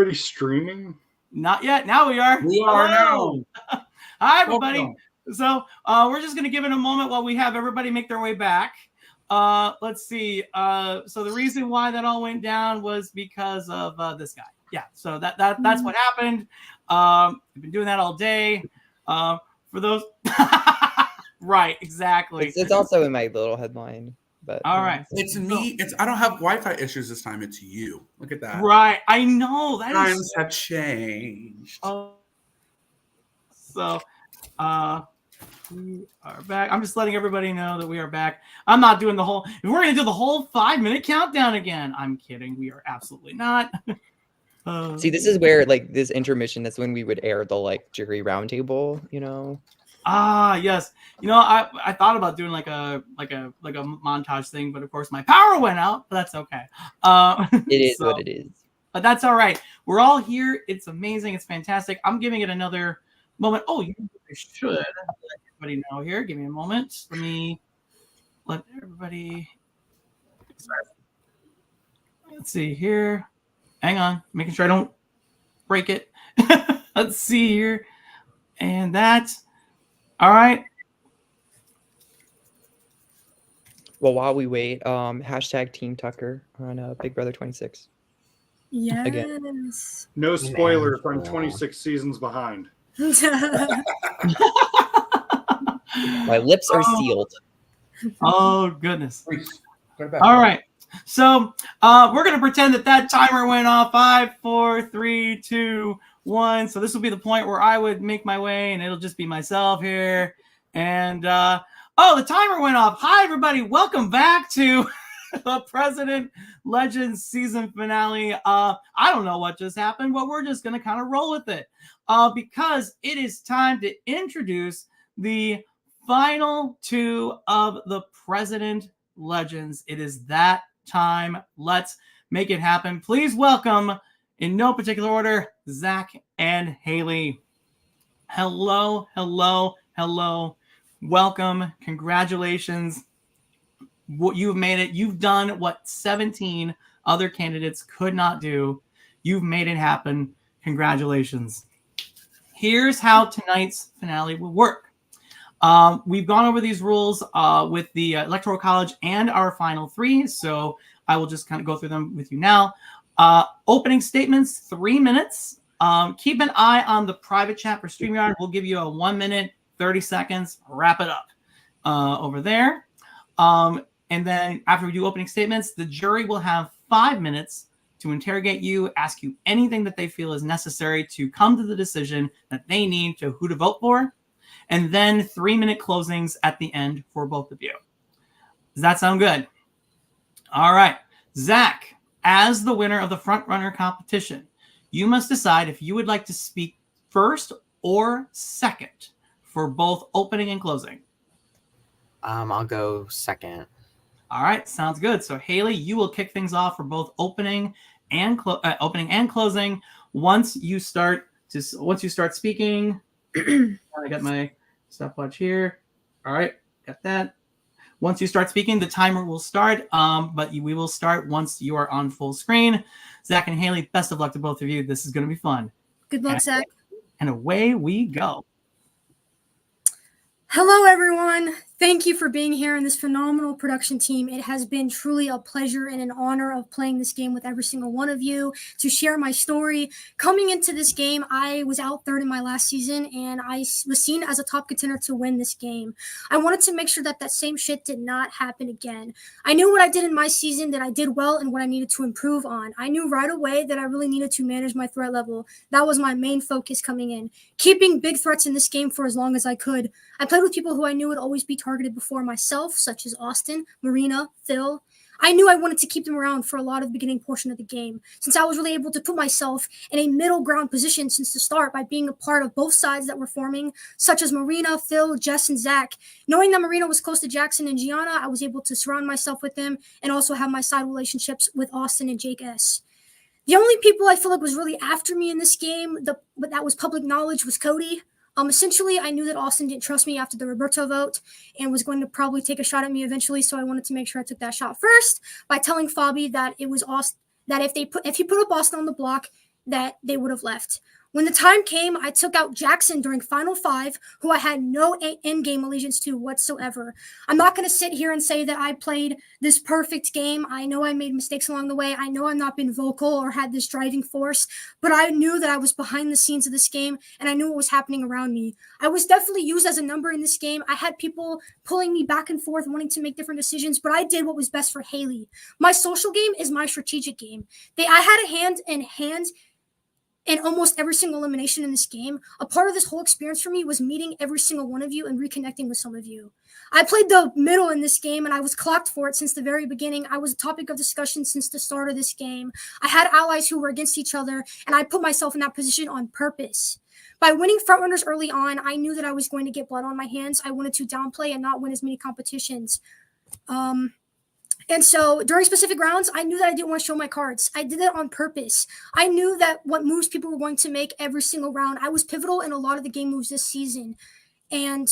already streaming? Not yet. Now we are. We are Hello. now. Hi, everybody. Welcome. So we're just going to give it a moment while we have everybody make their way back. Let's see. So the reason why that all went down was because of this guy. Yeah. So that's what happened. I've been doing that all day. For those. Right. Exactly. It's also in my little headline. But all right. It's me. I don't have Wi-Fi issues this time. It's you. Look at that. Right. I know. Times have changed. So we are back. I'm just letting everybody know that we are back. I'm not doing the whole. We're going to do the whole 5-minute countdown again. I'm kidding. We are absolutely not. See, this is where like this intermission. That's when we would air the like jury roundtable. You know. Yes. You know, I thought about doing like a montage thing, but of course my power went out. But that's okay. It is what it is. But that's all right. We're all here. It's amazing. It's fantastic. I'm giving it another moment. Oh, you should let everybody know here. Give me a moment. Let me let everybody. Let's see here. Hang on. Making sure I don't break it. Let's see here. And that. All right. Well, while we wait, hashtag Team Tucker on Big Brother 26. Yes. Again. No spoilers. I'm 26 seasons behind. My lips are sealed. Oh, goodness. All All right. So we're going to pretend that timer went off. 5, 4, 3, 2, 1. So this will be the point where I would make my way, and it'll just be myself here. And, the timer went off. Hi, everybody. Welcome back to the President Legends season finale. I don't know what just happened, but we're just going to kind of roll with it because it is time to introduce the final 2 of the President Legends. It is that time. Let's make it happen. Please welcome, in no particular order, Zach and Haley. Hello, hello, hello. Welcome. Congratulations. You've made it. You've done what 17 other candidates could not do. You've made it happen. Congratulations. Here's how tonight's finale will work. We've gone over these rules with the Electoral College and our final 3, so I will just kind of go through them with you now. Opening statements, 3 minutes. Keep an eye on the private chat for StreamYard. We'll give you a 1 minute, 30 seconds. Wrap it up over there. And then after we do opening statements, the jury will have 5 minutes to interrogate you, ask you anything that they feel is necessary to come to the decision that they need to who to vote for. And then 3-minute closings at the end for both of you. Does that sound good? All right. Zach, as the winner of the front runner competition, you must decide if you would like to speak first or second for both opening and closing. I'll go second. All right. Sounds good. So Haley, you will kick things off for both opening and closing. Once you start speaking, I got my stopwatch here. All right, got that. Once you start speaking, the timer will start, but we will start once you are on full screen. Zach and Haley, best of luck to both of you. This is going to be fun. Good luck, Zach. And away we go. Hello, everyone. Thank you for being here in this phenomenal production team. It has been truly a pleasure and an honor of playing this game with every single one of you to share my story. Coming into this game, I was out third in my last season, and I was seen as a top contender to win this game. I wanted to make sure that same shit did not happen again. I knew what I did in my season, that I did well, and what I needed to improve on. I knew right away that I really needed to manage my threat level. That was my main focus coming in. Keeping big threats in this game for as long as I could. I played with people who I knew would always be targeted before myself, such as Austin, Marina, Phil. I knew I wanted to keep them around for a lot of the beginning portion of the game, since I was really able to put myself in a middle ground position since the start by being a part of both sides that were forming, such as Marina, Phil, Jess, and Zach. Knowing that Marina was close to Jackson and Gianna, I was able to surround myself with them and also have my side relationships with Austin and Jake S. The only people I feel like was really after me in this game, but that was public knowledge, was Cody. Essentially, I knew that Austin didn't trust me after the Roberto vote and was going to probably take a shot at me eventually, so I wanted to make sure I took that shot first by telling Fabi that it was Austin, that if he put up Austin on the block, that they would have left. When the time came, I took out Jackson during Final 5, who I had no in-game allegiance to whatsoever. I'm not going to sit here and say that I played this perfect game. I know I made mistakes along the way. I know I've not been vocal or had this driving force, but I knew that I was behind the scenes of this game, and I knew what was happening around me. I was definitely used as a number in this game. I had people pulling me back and forth, wanting to make different decisions, but I did what was best for Haley. My social game is my strategic game. I had a hand in almost every single elimination in this game. A part of this whole experience for me was meeting every single one of you and reconnecting with some of you. I played the middle in this game, and I was clocked for it since the very beginning. I was a topic of discussion since the start of this game. I had allies who were against each other, and I put myself in that position on purpose. By winning frontrunners early on, I knew that I was going to get blood on my hands. I wanted to downplay and not win as many competitions. And so during specific rounds, I knew that I didn't want to show my cards. I did that on purpose. I knew that what moves people were going to make every single round. I was pivotal in a lot of the game moves this season. And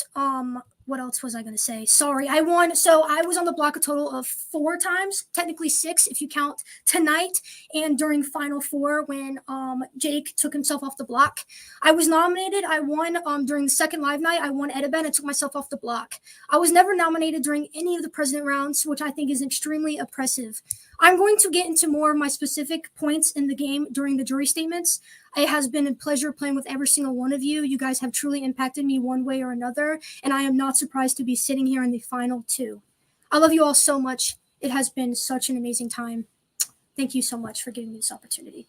what else was I going to say? Sorry, I won. So I was on the block a total of 4 times, technically 6 if you count tonight and during Final 4 when Jake took himself off the block. I was nominated. I won during the second live night. I won Ediben and took myself off the block. I was never nominated during any of the president rounds, which I think is extremely oppressive. I'm going to get into more of my specific points in the game during the jury statements. It has been a pleasure playing with every single one of you. You guys have truly impacted me one way or another, and I am not surprised to be sitting here in the final 2. I love you all so much. It has been such an amazing time. Thank you so much for giving me this opportunity.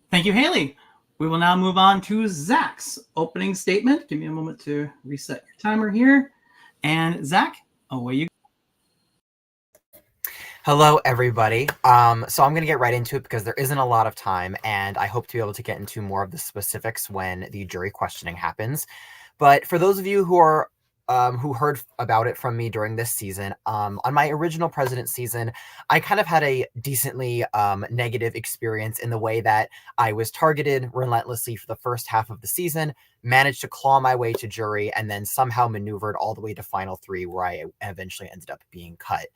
Thank you, Haley. We will now move on to Zach's opening statement. Give me a moment to reset your timer here. And Zach, away you go. Hello, everybody. So I'm going to get right into it because there isn't a lot of time, and I hope to be able to get into more of the specifics when the jury questioning happens. But for those of you who are who heard about it from me during this season, on my original president season, I kind of had a decently negative experience in the way that I was targeted relentlessly for the first half of the season, managed to claw my way to jury, and then somehow maneuvered all the way to Final 3, where I eventually ended up being cut.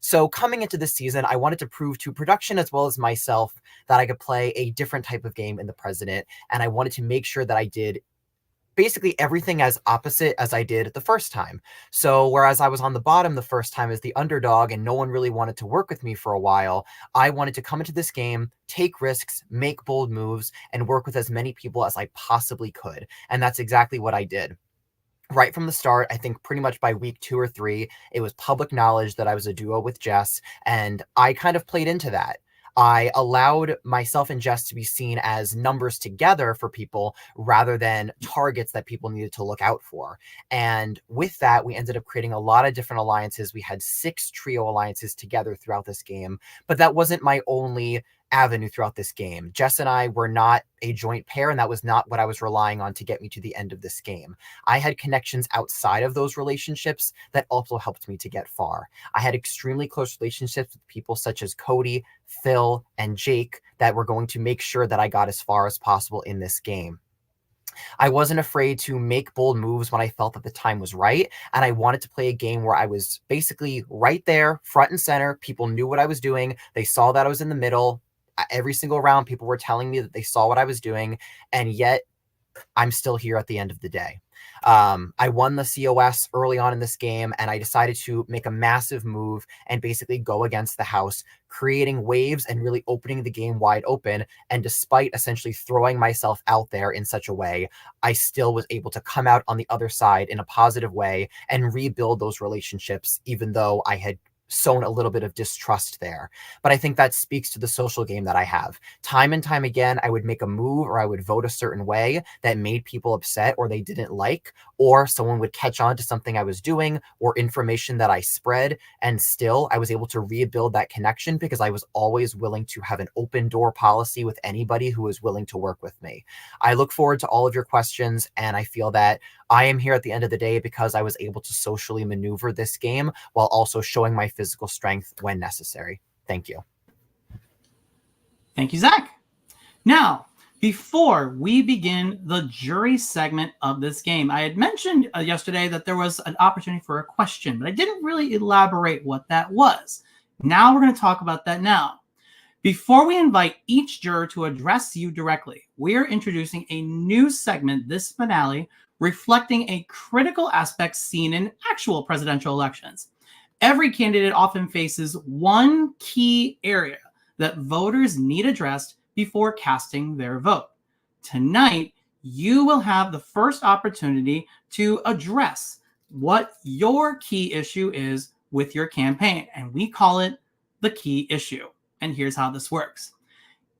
So coming into this season, I wanted to prove to production as well as myself that I could play a different type of game in the president, and I wanted to make sure that I did basically everything as opposite as I did the first time. So whereas I was on the bottom the first time as the underdog and no one really wanted to work with me for a while, I wanted to come into this game, take risks, make bold moves, and work with as many people as I possibly could. And that's exactly what I did. Right from the start, I think pretty much by week 2 or 3, it was public knowledge that I was a duo with Jess, and I kind of played into that. I allowed myself and Jess to be seen as numbers together for people rather than targets that people needed to look out for. And with that, we ended up creating a lot of different alliances. We had 6 trio alliances together throughout this game, but that wasn't my only avenue throughout this game. Jess and I were not a joint pair, and that was not what I was relying on to get me to the end of this game. I had connections outside of those relationships that also helped me to get far. I had extremely close relationships with people such as Cody, Phil, and Jake that were going to make sure that I got as far as possible in this game. I wasn't afraid to make bold moves when I felt that the time was right, and I wanted to play a game where I was basically right there, front and center. People knew what I was doing. They saw that I was in the middle. Every single round, people were telling me that they saw what I was doing, and yet I'm still here at the end of the day. I won the COS early on in this game, and I decided to make a massive move and basically go against the house, creating waves and really opening the game wide open. And despite essentially throwing myself out there in such a way, I still was able to come out on the other side in a positive way and rebuild those relationships, even though I had sown a little bit of distrust there. But I think that speaks to the social game that I have. Time and time again, I would make a move or I would vote a certain way that made people upset or they didn't like, or someone would catch on to something I was doing or information that I spread. And still, I was able to rebuild that connection because I was always willing to have an open door policy with anybody who was willing to work with me. I look forward to all of your questions, and I feel that I am here at the end of the day because I was able to socially maneuver this game while also showing my physical strength when necessary. Thank you. Thank you, Zach. Now, before we begin the jury segment of this game, I had mentioned yesterday that there was an opportunity for a question, but I didn't really elaborate what that was. Now we're going to talk about that now. Before we invite each juror to address you directly, we are introducing a new segment this finale reflecting a critical aspect seen in actual presidential elections. Every candidate often faces one key area that voters need addressed before casting their vote. Tonight, you will have the first opportunity to address what your key issue is with your campaign, and we call it the key issue. And here's how this works.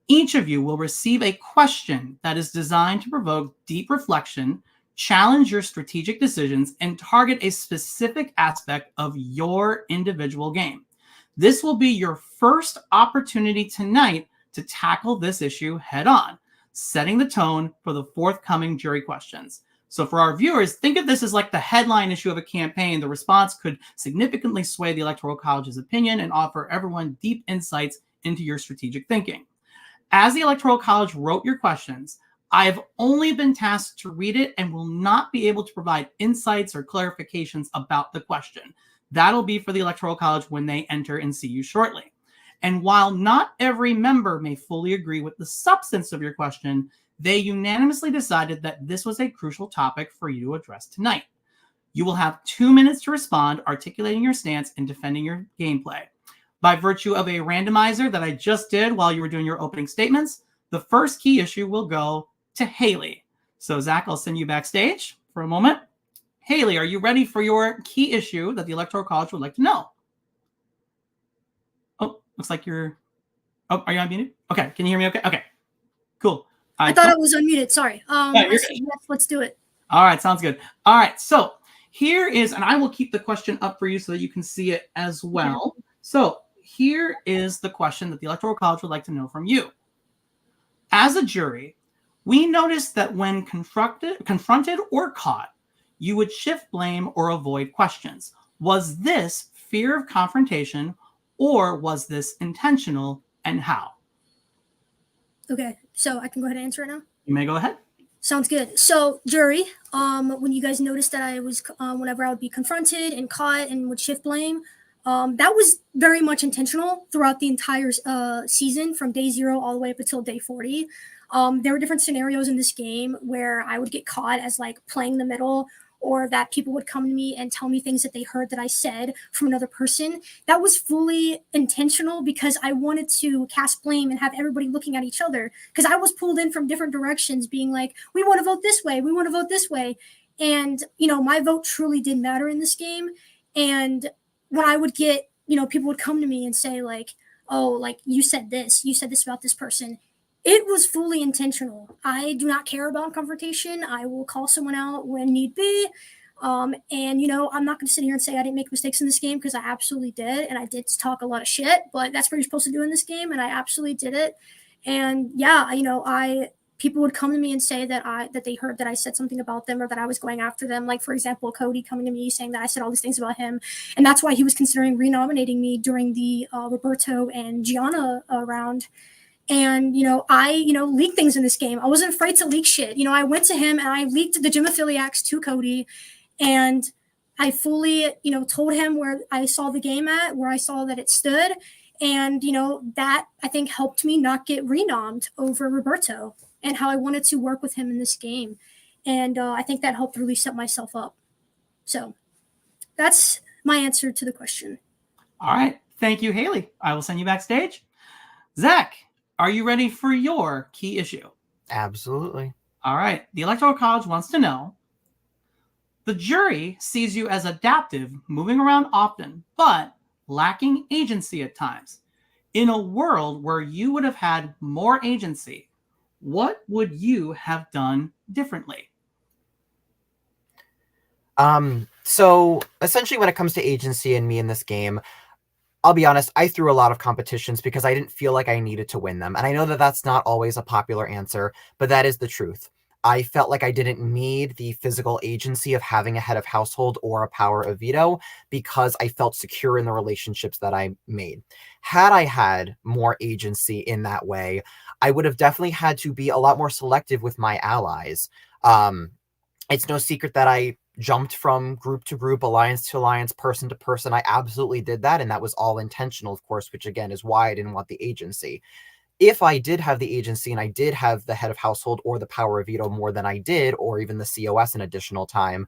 Each of you will receive a question that is designed to provoke deep reflection, challenge your strategic decisions, and target a specific aspect of your individual game. This will be your first opportunity tonight to tackle this issue head on, setting the tone for the forthcoming jury questions. So for our viewers, think of this as like the headline issue of a campaign. The response could significantly sway the Electoral College's opinion and offer everyone deep insights into your strategic thinking. As the Electoral College wrote your questions, I have only been tasked to read it and will not be able to provide insights or clarifications about the question. That'll be for the Electoral College when they enter and see you shortly. And while not every member may fully agree with the substance of your question, they unanimously decided that this was a crucial topic for you to address tonight. You will have 2 minutes to respond, articulating your stance and defending your gameplay. By virtue of a randomizer that I just did while you were doing your opening statements, the first key issue will go to Haley. So Zach, I'll send you backstage for a moment. Haley, are you ready for your key issue that the Electoral College would like to know? Oh, looks like you're... Oh, are you unmuted? Okay, can you hear me okay? Okay, cool. I thought I was unmuted. Sorry. you're yes, let's do it. All right, sounds good. All right, so here is, and I will keep the question up for you so that you can see it as well. So here is the question that the Electoral College would like to know from you. As a jury, we noticed that when confronted or caught, you would shift blame or avoid questions. Was this fear of confrontation or was this intentional, and how? Okay, so I can go ahead and answer it now. You may go ahead. Sounds good. So, jury, when you guys noticed that I was, whenever I would be confronted and caught and would shift blame, that was very much intentional throughout the entire season, from day 0 all the way up until day 40. There were different scenarios in this game where I would get caught as like playing the middle, or that people would come to me and tell me things that they heard that I said from another person. That was fully intentional because I wanted to cast blame and have everybody looking at each other, because I was pulled in from different directions being like, we want to vote this way, we want to vote this way. And, you know, my vote truly did matter in this game. And when I would get, you know, people would come to me and say like, oh, like you said this about this person. It was fully intentional. I do not care about confrontation. I will call someone out when need be. And, you know, I'm not going to sit here and say I didn't make mistakes in this game, because I absolutely did. And I did talk a lot of shit, but that's what you're supposed to do in this game. And I absolutely did it. And yeah, you know, people would come to me and say that they heard that I said something about them or that I was going after them. Like, for example, Cody coming to me saying that I said all these things about him. And that's why he was considering renominating me during the Roberto and Gianna round. And, you know, I leaked things in this game. I wasn't afraid to leak shit. You know, I went to him and I leaked the gym affiliates to Cody, and I fully, you know, told him where I saw the game at, where I saw that it stood. And, you know, that I think helped me not get renommed over Roberto, and how I wanted to work with him in this game. And I think that helped really set myself up. So that's my answer to the question. All right. Thank you, Haley. I will send you backstage. Zach, are you ready for your key issue? Absolutely. All right. The Electoral College wants to know, the jury sees you as adaptive, moving around often, but lacking agency at times. In a world where you would have had more agency, what would you have done differently? So essentially when it comes to agency and me in this game, I'll be honest, I threw a lot of competitions because I didn't feel like I needed to win them. And I know that that's not always a popular answer, but that is the truth. I felt like I didn't need the physical agency of having a head of household or a power of veto, because I felt secure in the relationships that I made. Had I had more agency in that way, I would have definitely had to be a lot more selective with my allies. It's no secret that I jumped from group to group, alliance to alliance, person to person. I absolutely did that, and that was all intentional, of course, which again is why I didn't want the agency. If I did have the agency and I did have the head of household or the power of veto more than I did, or even the COS an additional time,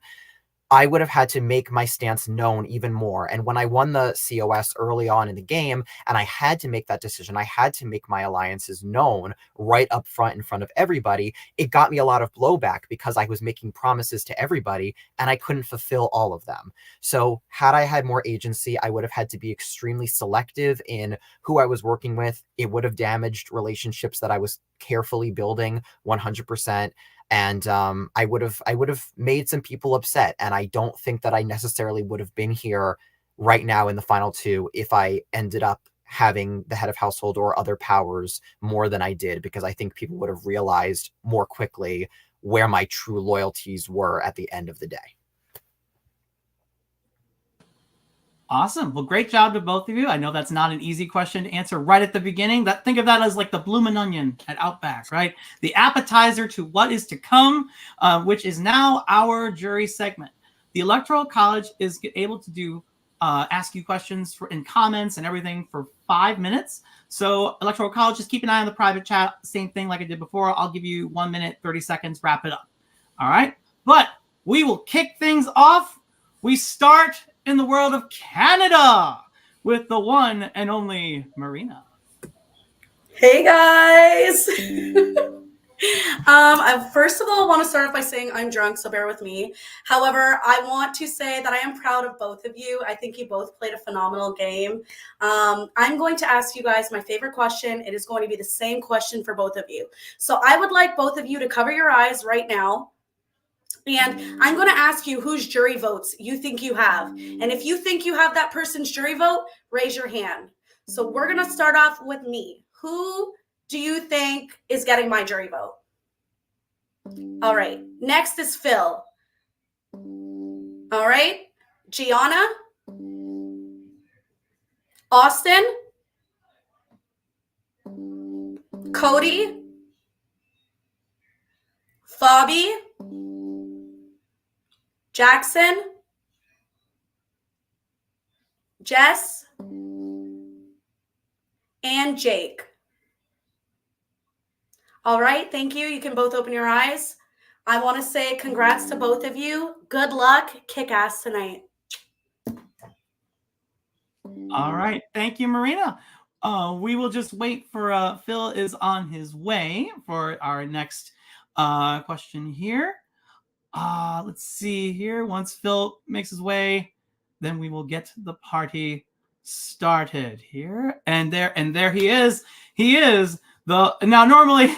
I would have had to make my stance known even more. And when I won the COS early on in the game, and I had to make that decision, I had to make my alliances known right up front in front of everybody, it got me a lot of blowback because I was making promises to everybody and I couldn't fulfill all of them. So had I had more agency, I would have had to be extremely selective in who I was working with. It would have damaged relationships that I was carefully building 100%. And I would have made some people upset, and I don't think that I necessarily would have been here right now in the final two if I ended up having the head of household or other powers more than I did, because I think people would have realized more quickly where my true loyalties were at the end of the day. Awesome. Well, great job to both of you. I know that's not an easy question to answer right at the beginning. Think of that as like the bloomin' onion at Outback, right? The appetizer to what is to come, which is now our jury segment. The Electoral College is able to do ask you questions in comments and everything for 5 minutes. So Electoral College, just keep an eye on the private chat. Same thing like I did before. I'll give you 1 minute, 30 seconds, wrap it up. All right. But we will kick things off. We start in the world of Canada with the one and only Marina. Hey guys. First of all, I want to start off by saying I'm drunk, so bear with me. However, I want to say that I am proud of both of you. I think you both played a phenomenal game. I'm going to ask you guys my favorite question. It is going to be the same question for both of you. So I would like both of you to cover your eyes right now. And I'm going to ask you whose jury votes you think you have. And if you think you have that person's jury vote, raise your hand. So we're going to start off with me. Who do you think is getting my jury vote? All right. Next is Phil. All right. Gianna. Austin. Cody. Fabi. Jackson, Jess, and Jake. All right, thank you. You can both open your eyes. I want to say congrats to both of you. Good luck. Kick ass tonight. All right. Thank you, Marina. We will just wait for Phil is on his way for our next question here. Let's see here. Once Phil makes his way, then we will get the party started here. And there he is. He is now normally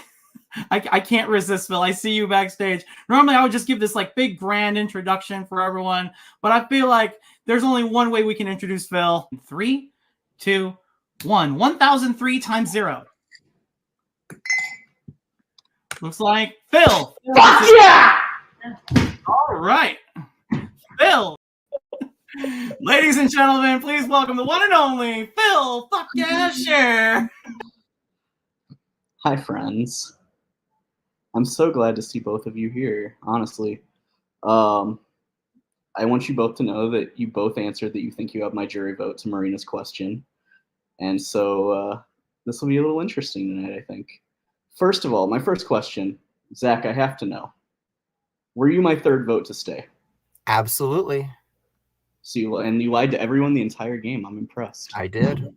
I can't resist, Phil. I see you backstage. Normally I would just give this like big grand introduction for everyone, but I feel like there's only one way we can introduce Phil. 3, 2, 1. 1003 times 0. Looks like Phil. Fuck yeah! All right. Phil. Ladies and gentlemen, please welcome the one and only Phil Fuck Yeah Share. Hi, friends. I'm so glad to see both of you here, honestly. I want you both to know that you both answered that you think you have my jury vote to Marina's question. And so this will be a little interesting tonight, I think. First of all, my first question, Zach, I have to know. Were you my third vote to stay? Absolutely. So you lied to everyone the entire game. I'm impressed. I did.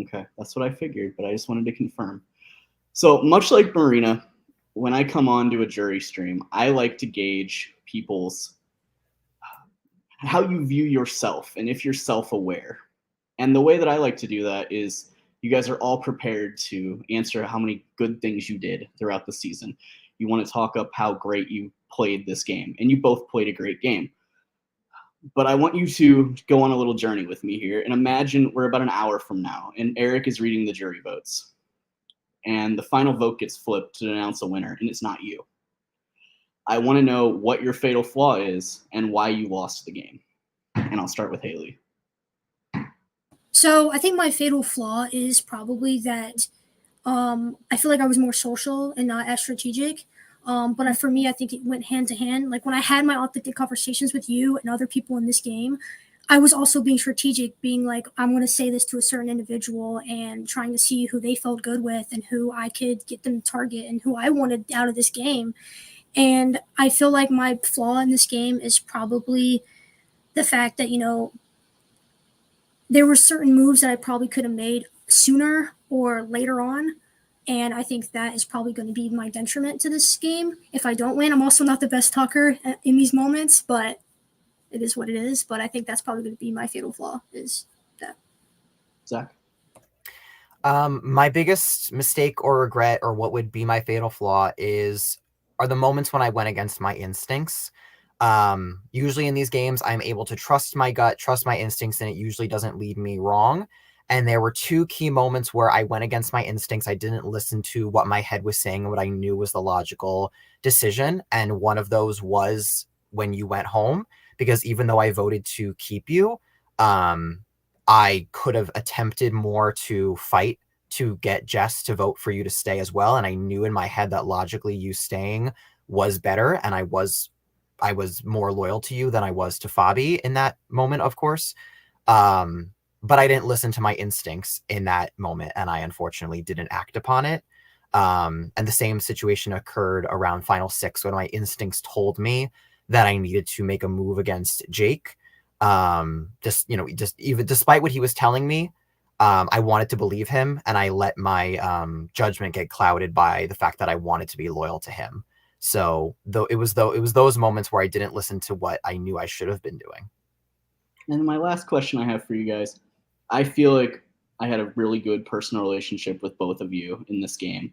Okay, that's what I figured, but I just wanted to confirm. So much like Marina, when I come on to a jury stream, I like to gauge people's how you view yourself and if you're self-aware. And the way that I like to do that is you guys are all prepared to answer how many good things you did throughout the season. You want to talk up how great you played this game, and you both played a great game. But I want you to go on a little journey with me here and imagine we're about an hour from now and Eric is reading the jury votes. And the final vote gets flipped to announce a winner, and it's not you. I want to know what your fatal flaw is and why you lost the game. And I'll start with Haley. So I think my fatal flaw is probably that I feel like I was more social and not as strategic. But for me, I think it went hand to hand. Like when I had my authentic conversations with you and other people in this game, I was also being strategic, being like, I'm going to say this to a certain individual and trying to see who they felt good with and who I could get them to target and who I wanted out of this game. And I feel like my flaw in this game is probably the fact that, there were certain moves that I probably could have made sooner or later on. And I think that is probably going to be my detriment to this game if I don't win. I'm also not the best talker in these moments, but it is what it is. But I think that's probably going to be my fatal flaw is that. Zach? My biggest mistake or regret, or what would be my fatal flaw, are the moments when I went against my instincts. Usually in these games, I'm able to trust my gut, trust my instincts, and it usually doesn't lead me wrong. And there were 2 key moments where I went against my instincts. I didn't listen to what my head was saying and what I knew was the logical decision. And one of those was when you went home, because even though I voted to keep you, I could have attempted more to fight to get Jess to vote for you to stay as well. And I knew in my head that logically you staying was better. And I was more loyal to you than I was to Fabi in that moment, of course. But I didn't listen to my instincts in that moment, and I unfortunately didn't act upon it. And the same situation occurred around Final 6 when my instincts told me that I needed to make a move against Jake. Just even despite what he was telling me, I wanted to believe him, and I let my judgment get clouded by the fact that I wanted to be loyal to him. So it was those moments where I didn't listen to what I knew I should have been doing. And my last question I have for you guys, I feel like I had a really good personal relationship with both of you in this game.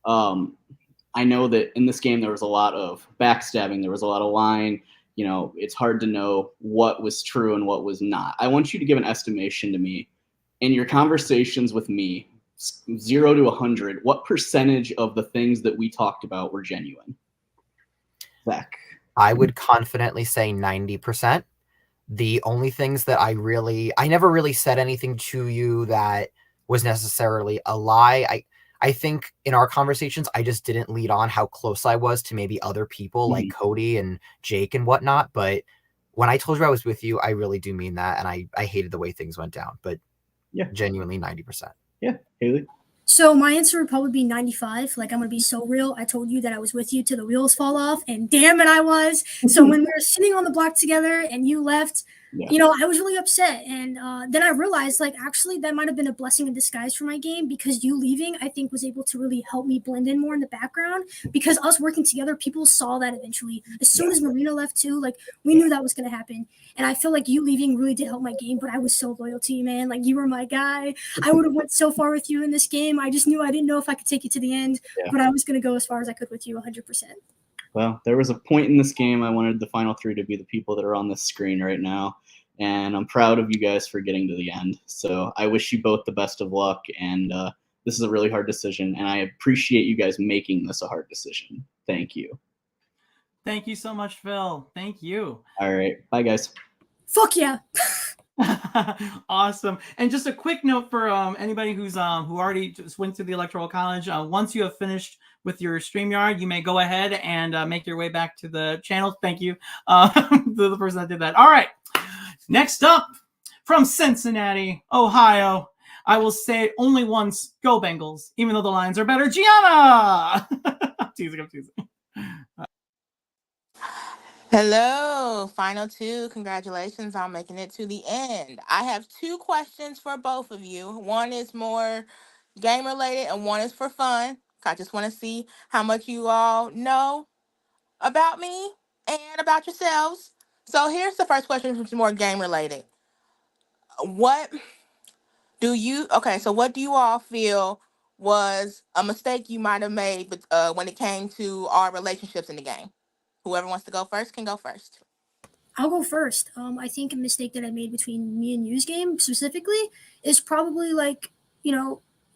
I know that in this game there was a lot of backstabbing, there was a lot of lying. It's hard to know what was true and what was not. I want you to give an estimation to me. In your conversations with me, 0 to 100, what percentage of the things that we talked about were genuine? Zach? I would confidently say 90%. The only things that I never really said anything to you that was necessarily a lie. I think in our conversations, I just didn't lead on how close I was to maybe other people like Cody and Jake and whatnot. But when I told you I was with you, I really do mean that. And I hated the way things went down, but yeah, genuinely 90%. Yeah. Haley? So my answer would probably be 95. Like, I'm going to be so real. I told you that I was with you till the wheels fall off, and damn it, I was. So when we were sitting on the block together and you left, I was really upset. And then I realized, like, actually, that might have been a blessing in disguise for my game, because you leaving, I think, was able to really help me blend in more in the background, because us working together, people saw that eventually. As soon as Marina left, too, like, we knew that was going to happen. And I feel like you leaving really did help my game, but I was so loyal to you, man. Like, you were my guy. I would have went so far with you in this game. I didn't know if I could take it to the end, but I was going to go as far as I could with you 100%. Well, there was a point in this game I wanted the final 3 to be the people that are on this screen right now, and I'm proud of you guys for getting to the end. So I wish you both the best of luck, and this is a really hard decision, and I appreciate you guys making this a hard decision. Thank you. Thank you so much, Phil. Thank you. All right. Bye, guys. Fuck yeah. Awesome. And just a quick note for anybody who already just went to the Electoral College. Once you have finished with your StreamYard, you may go ahead and make your way back to the channel. Thank you to the person that did that. All right. Next up, from Cincinnati, Ohio, I will say it only once, go Bengals, even though the Lions are better. Gianna! I'm teasing. Hello, final 2. Congratulations on making it to the end. I have 2 questions for both of you. One is more game related and one is for fun. I just want to see how much you all know about me and about yourselves. So here's the first question, which is more game related. What do you all feel was a mistake you might have made when it came to our relationships in the game? Whoever wants to go first can go first. I'll go first. I think a mistake that I made between me and you's game specifically is probably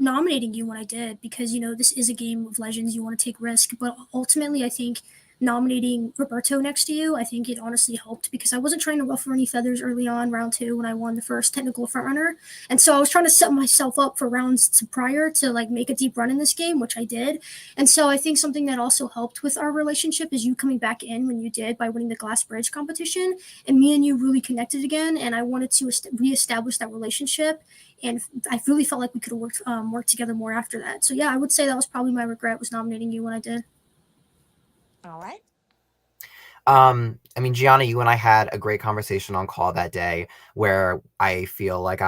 nominating you when I did, because, this is a game of legends. You want to take risk. But ultimately, I think nominating Roberto next to you. I think it honestly helped because I wasn't trying to ruffle any feathers early on round 2 when I won the first technical front runner. And so I was trying to set myself up for rounds prior to like make a deep run in this game, which I did. And so I think something that also helped with our relationship is you coming back in when you did by winning the Glass Bridge competition. And me and you really connected again. And I wanted to reestablish that relationship. And I really felt like we could have worked together more after that. So yeah, I would say that was probably my regret, was nominating you when I did. All right. I mean, Gianna, you and I had a great conversation on call that day where I feel like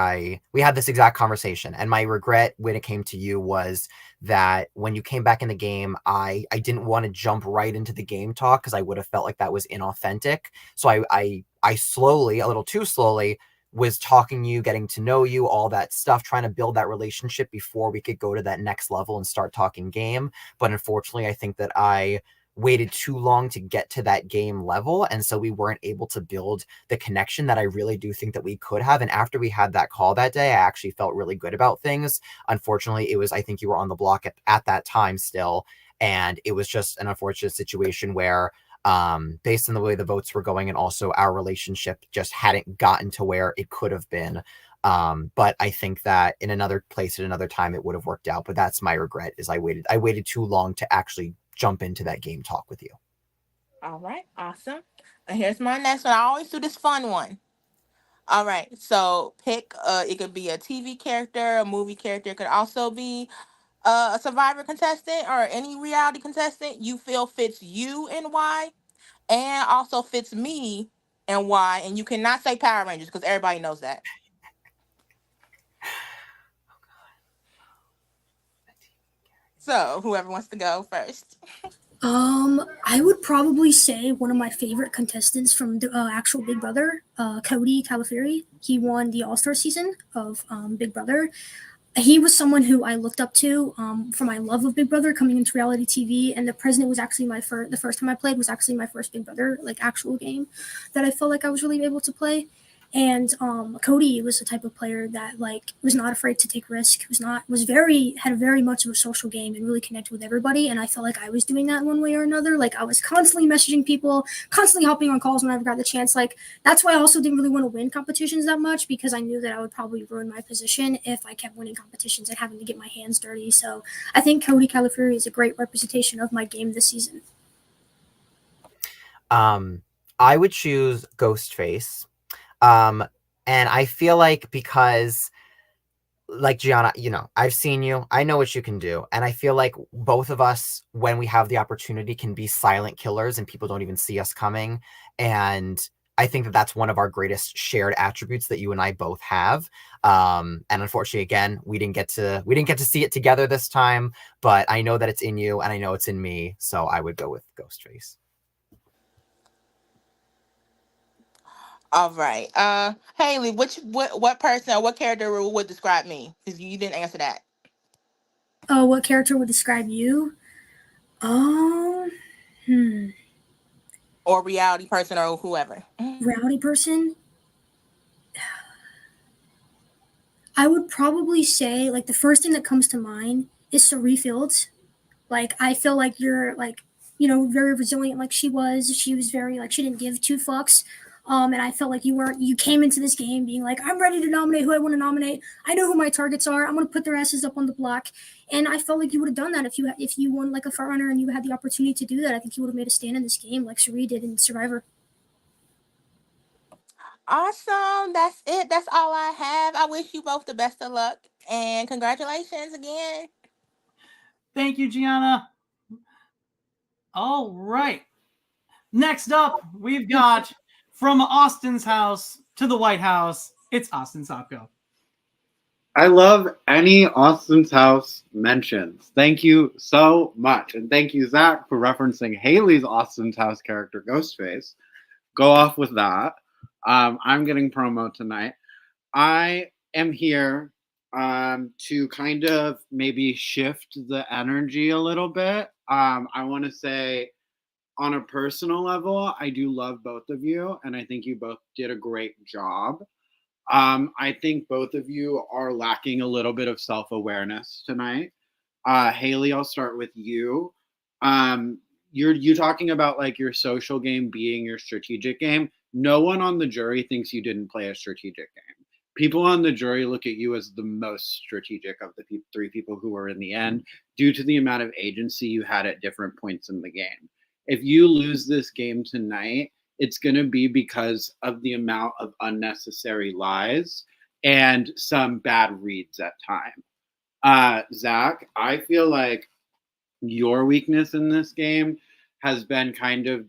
we had this exact conversation. And my regret when it came to you was that when you came back in the game, I didn't want to jump right into the game talk because I would have felt like that was inauthentic. So I slowly, a little too slowly, was talking to you, getting to know you, all that stuff, trying to build that relationship before we could go to that next level and start talking game. But unfortunately, I think that I waited too long to get to that game level, and so we weren't able to build the connection that I really do think that we could have. And after we had that call that day, I actually felt really good about things. Unfortunately, I think you were on the block at that time still, and it was just an unfortunate situation where based on the way the votes were going and also our relationship just hadn't gotten to where it could have been. But I think that in another place at another time it would have worked out. But that's my regret, is I waited too long to actually jump into that game talk with you. All right, awesome. And here's my next one. I always do this fun one. All right, so pick, it could be a TV character, a movie character, it could also be a Survivor contestant or any reality contestant you feel fits you and why, and also fits me and why. And you cannot say Power Rangers because everybody knows that. So whoever wants to go first. I would probably say one of my favorite contestants from the actual Big Brother, Cody Calafieri. He won the All-Star season of Big Brother. He was someone who I looked up to for my love of Big Brother coming into reality TV, and the president was actually the first time I played was actually my first Big Brother like actual game that I felt like I was really able to play. And Cody was the type of player that like was not afraid to take risk, had very much of a social game and really connected with everybody. And I felt like I was doing that one way or another. Like I was constantly messaging people, constantly hopping on calls whenever I got the chance. Like that's why I also didn't really want to win competitions that much, because I knew that I would probably ruin my position if I kept winning competitions and having to get my hands dirty. So I think Cody Calafieri is a great representation of my game this season. I would choose Ghostface. And I feel like because, like Gianna, you know, I've seen you, I know what you can do. And I feel like both of us, when we have the opportunity, can be silent killers and people don't even see us coming. And I think that that's one of our greatest shared attributes that you and I both have. And unfortunately, again, we didn't get to see it together this time, but I know that it's in you and I know it's in me. So I would go with Ghostface. All right. Haley, what person or what character would describe me? Because you didn't answer that. Oh, what character would describe you? Or reality person or whoever. Reality person? I would probably say, like, the first thing that comes to mind is Cerie Fields. Like, I feel like you're, like, you know, very resilient like she was. She was very, like, she didn't give two fucks. And I felt like you came into this game being like, I'm ready to nominate who I want to nominate. I know who my targets are. I'm going to put their asses up on the block. And I felt like you would have done that if you won like a front runner and you had the opportunity to do that. I think you would have made a stand in this game like Cerie did in Survivor. Awesome. That's it. That's all I have. I wish you both the best of luck and congratulations again. Thank you, Gianna. All right. Next up, we've got from Austin's house to the White House, it's Austin Sopko. I love any Austin's house mentions. Thank you so much. And thank you, Zach, for referencing Haley's Austin's house character, Ghostface. Go off with that. I'm getting promo tonight. I am here to kind of maybe shift the energy a little bit. I want to say, on a personal level, I do love both of you, and I think you both did a great job. I think both of you are lacking a little bit of self-awareness tonight. Haley, I'll start with you. you talking about like your social game being your strategic game. No one on the jury thinks you didn't play a strategic game. People on the jury look at you as the most strategic of the three people who were in the end, due to the amount of agency you had at different points in the game. If you lose this game tonight, it's going to be because of the amount of unnecessary lies and some bad reads at time. Zach, I feel like your weakness in this game has been kind of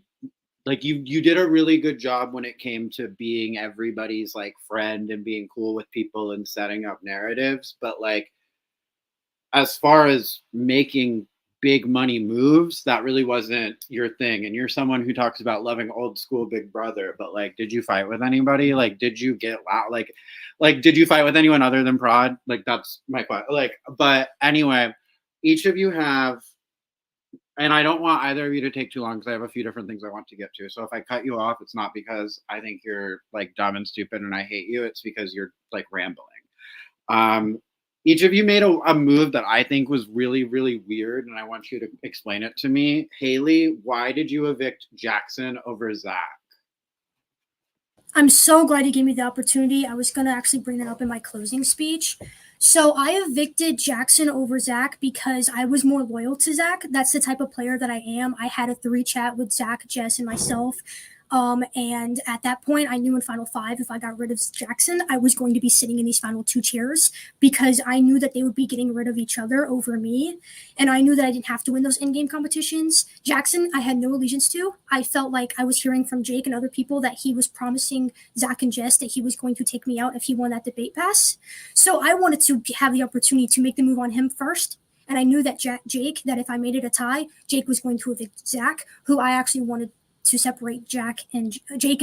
like you did a really good job when it came to being everybody's like friend and being cool with people and setting up narratives, but like as far as making big money moves, that really wasn't your thing. And you're someone who talks about loving old school Big Brother, but like, did you fight with anybody? Like, did you get loud? Like did you fight with anyone other than Prod? Like, that's my question. Like, but anyway, each of you have, and I don't want either of you to take too long because I have a few different things I want to get to. So if I cut you off, it's not because I think you're like dumb and stupid and I hate you. It's because you're like rambling. Each of you made a move that I think was really, really weird, and I want you to explain it to me. Haley, why did you evict Jackson over Zach? I'm so glad you gave me the opportunity. I was going to actually bring that up in my closing speech. So I evicted Jackson over Zach because I was more loyal to Zach. That's the type of player that I am. I had a 3 chat with Zach, Jess, and myself. And at that point, I knew in Final 5, if I got rid of Jackson, I was going to be sitting in these final 2 chairs because I knew that they would be getting rid of each other over me. And I knew that I didn't have to win those in-game competitions. Jackson, I had no allegiance to. I felt like I was hearing from Jake and other people that he was promising Zach and Jess that he was going to take me out if he won that debate pass. So I wanted to have the opportunity to make the move on him first. And I knew that Jake, that if I made it a tie, Jake was going to evict Zach, who I actually wanted to separate Jake and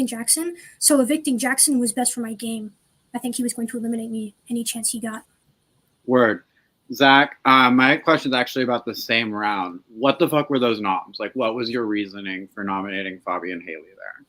Jackson. So evicting Jackson was best for my game. I think he was going to eliminate me any chance he got. Word. Zach, my question is actually about the same round. What the fuck were those noms? Like, what was your reasoning for nominating Fabi and Haley there?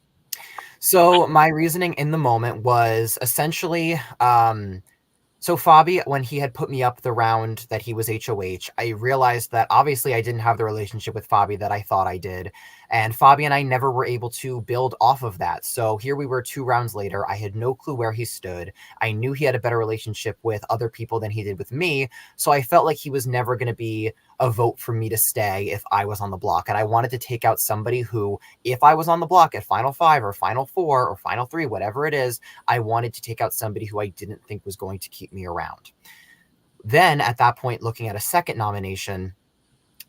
So my reasoning in the moment was essentially, so Fabi, when he had put me up the round that he was HOH, I realized that obviously I didn't have the relationship with Fabi that I thought I did. And Fabi and I never were able to build off of that. So here we were 2 rounds later. I had no clue where he stood. I knew he had a better relationship with other people than he did with me. So I felt like he was never going to be a vote for me to stay if I was on the block. And I wanted to take out somebody who, if I was on the block at Final 5 or Final 4 or Final 3, whatever it is, I wanted to take out somebody who I didn't think was going to keep me around. Then at that point, looking at a second nomination,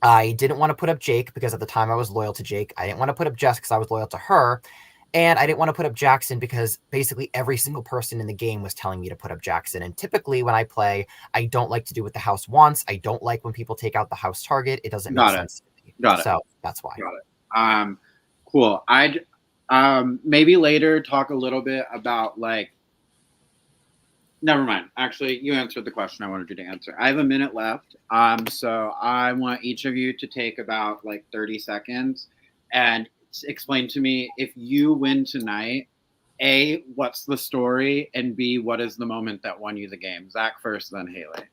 I didn't want to put up Jake because at the time I was loyal to Jake. I didn't want to put up Jess because I was loyal to her. And I didn't want to put up Jackson because basically every single person in the game was telling me to put up Jackson. And typically when I play, I don't like to do what the house wants. I don't like when people take out the house target. It doesn't make sense to me. Got it. So that's why. Got it. Cool. I'd maybe later talk a little bit about like, never mind. Actually, you answered the question I wanted you to answer. I have a minute left. So I want each of you to take about like 30 seconds and explain to me, if you win tonight, A, what's the story? And B, what is the moment that won you the game? Zach first, then Haley.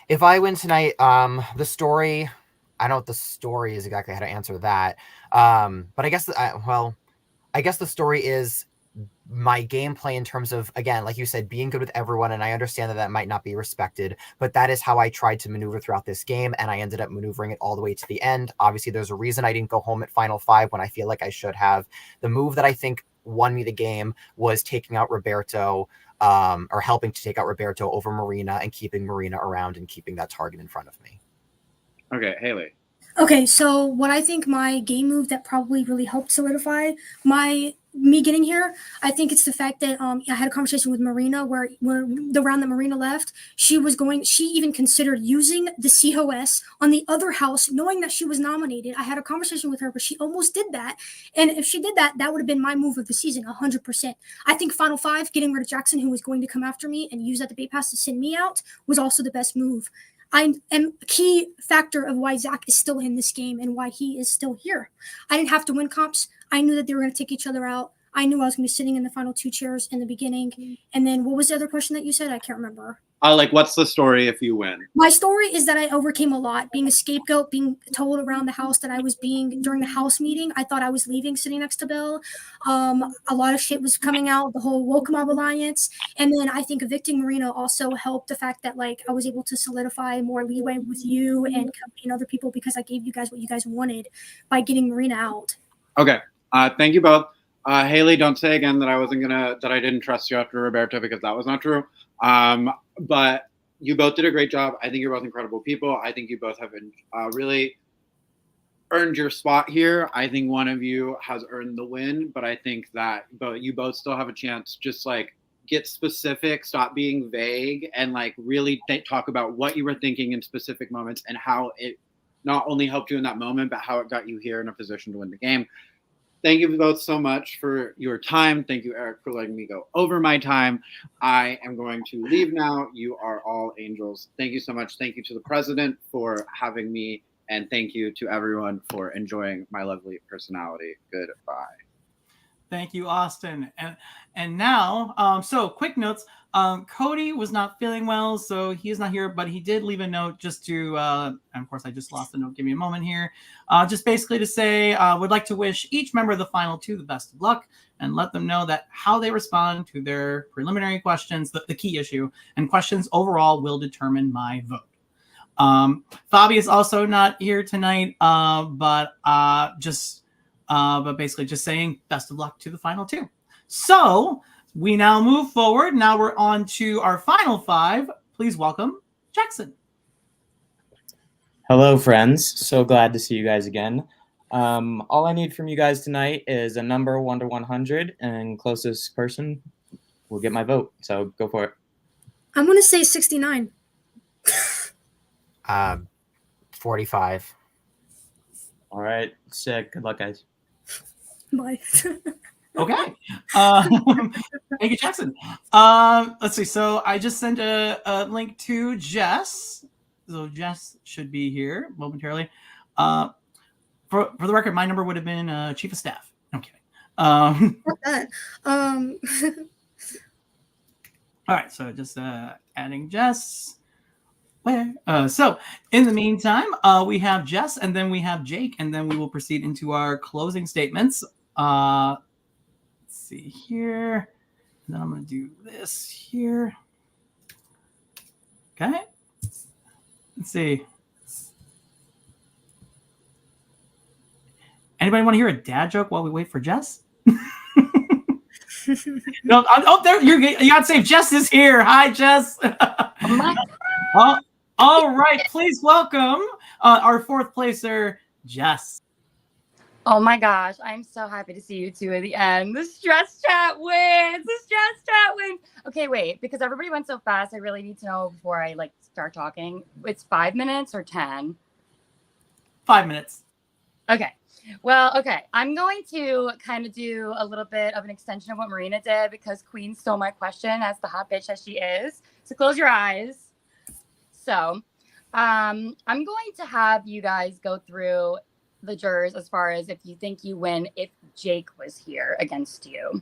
If I win tonight, the story, I don't know what the story is exactly how to answer that. But I guess, I guess the story is my gameplay in terms of, again, like you said, being good with everyone. And I understand that that might not be respected, but that is how I tried to maneuver throughout this game. And I ended up maneuvering it all the way to the end. Obviously, there's a reason I didn't go home at Final 5 when I feel like I should have. The move that I think won me the game was taking out Roberto, or helping to take out Roberto over Marina and keeping Marina around and keeping that target in front of me. Okay, Haley. Okay, so what I think my game move that probably really helped solidify me getting here, I think it's the fact that I had a conversation with Marina where the round that Marina left, she even considered using the COS on the other house, knowing that she was nominated. I had a conversation with her, but she almost did that. And if she did that, that would have been my move of the season, 100%. I think Final 5, getting rid of Jackson, who was going to come after me and use that debate pass to send me out, was also the best move. I am a key factor of why Zach is still in this game and why he is still here. I didn't have to win comps. I knew that they were going to take each other out. I knew I was going to be sitting in the final 2 chairs in the beginning. And then what was the other question that you said? I can't remember. Like, what's the story if you win? My story is that I overcame a lot, being a scapegoat, being told around the house that I was being during the house meeting. I thought I was leaving, sitting next to Bill. A lot of shit was coming out, the whole woke mob alliance, and then I think evicting Marina also helped the fact that like I was able to solidify more leeway with you and Cody and other people because I gave you guys what you guys wanted by getting Marina out. Okay. Thank you both. Haley, don't say again that I didn't trust you after Roberto, because that was not true. But you both did a great job. I think you're both incredible people. I think you both have really earned your spot here. I think one of you has earned the win, but I think that you both still have a chance. Just like get specific, stop being vague, and like really talk about what you were thinking in specific moments and how it not only helped you in that moment, but how it got you here in a position to win the game. Thank you both so much for your time. Thank you, Eric, for letting me go over my time. I am going to leave now. You are all angels. Thank you so much. Thank you to the president for having me. And thank you to everyone for enjoying my lovely personality. Goodbye. Thank you, Austin. And now, so quick notes. Cody was not feeling well, so he is not here, but he did leave a note just to, and of course I just lost the note. Give me a moment here. Just basically to say, would like to wish each member of the final two the best of luck and let them know that how they respond to their preliminary questions, the key issue, and questions overall will determine my vote. Fabi is also not here tonight, but basically just saying best of luck to the final two. So we now move forward. Now we're on to our final five. Please welcome Jackson. Hello, friends. So glad to see you guys again. All I need from you guys tonight is a number 1 to 100, and closest person will get my vote. So go for it. I'm going to say 69. 45. All right. Sick. Good luck, guys. Bye. Okay. Thank you, Jackson. Let's see. So I just sent a link to Jess. So Jess should be here momentarily. For the record, my number would have been Chief of Staff. No, I'm kidding. All right. So just adding Jess. Where? So in the meantime, we have Jess, and then we have Jake, and then we will proceed into our closing statements. Let's see here. And then I'm going to do this here. Okay. Let's see. Anybody want to hear a dad joke while we wait for Jess? No. Oh, there you got to say Jess is here. Hi, Jess. All right. Please welcome our fourth placer, Jess. Oh my gosh, I'm so happy to see you two at the end. The stress chat wins. The stress chat wins. Okay, wait, because everybody went so fast, I really need to know before I start talking. It's 5 minutes or 10? 5 minutes. Okay. Well, okay. I'm going to kind of do a little bit of an extension of what Marina did because Queen stole my question as the hot bitch as she is. So close your eyes. So I'm going to have you guys go through the jurors as far as if you think you win if Jake was here against you.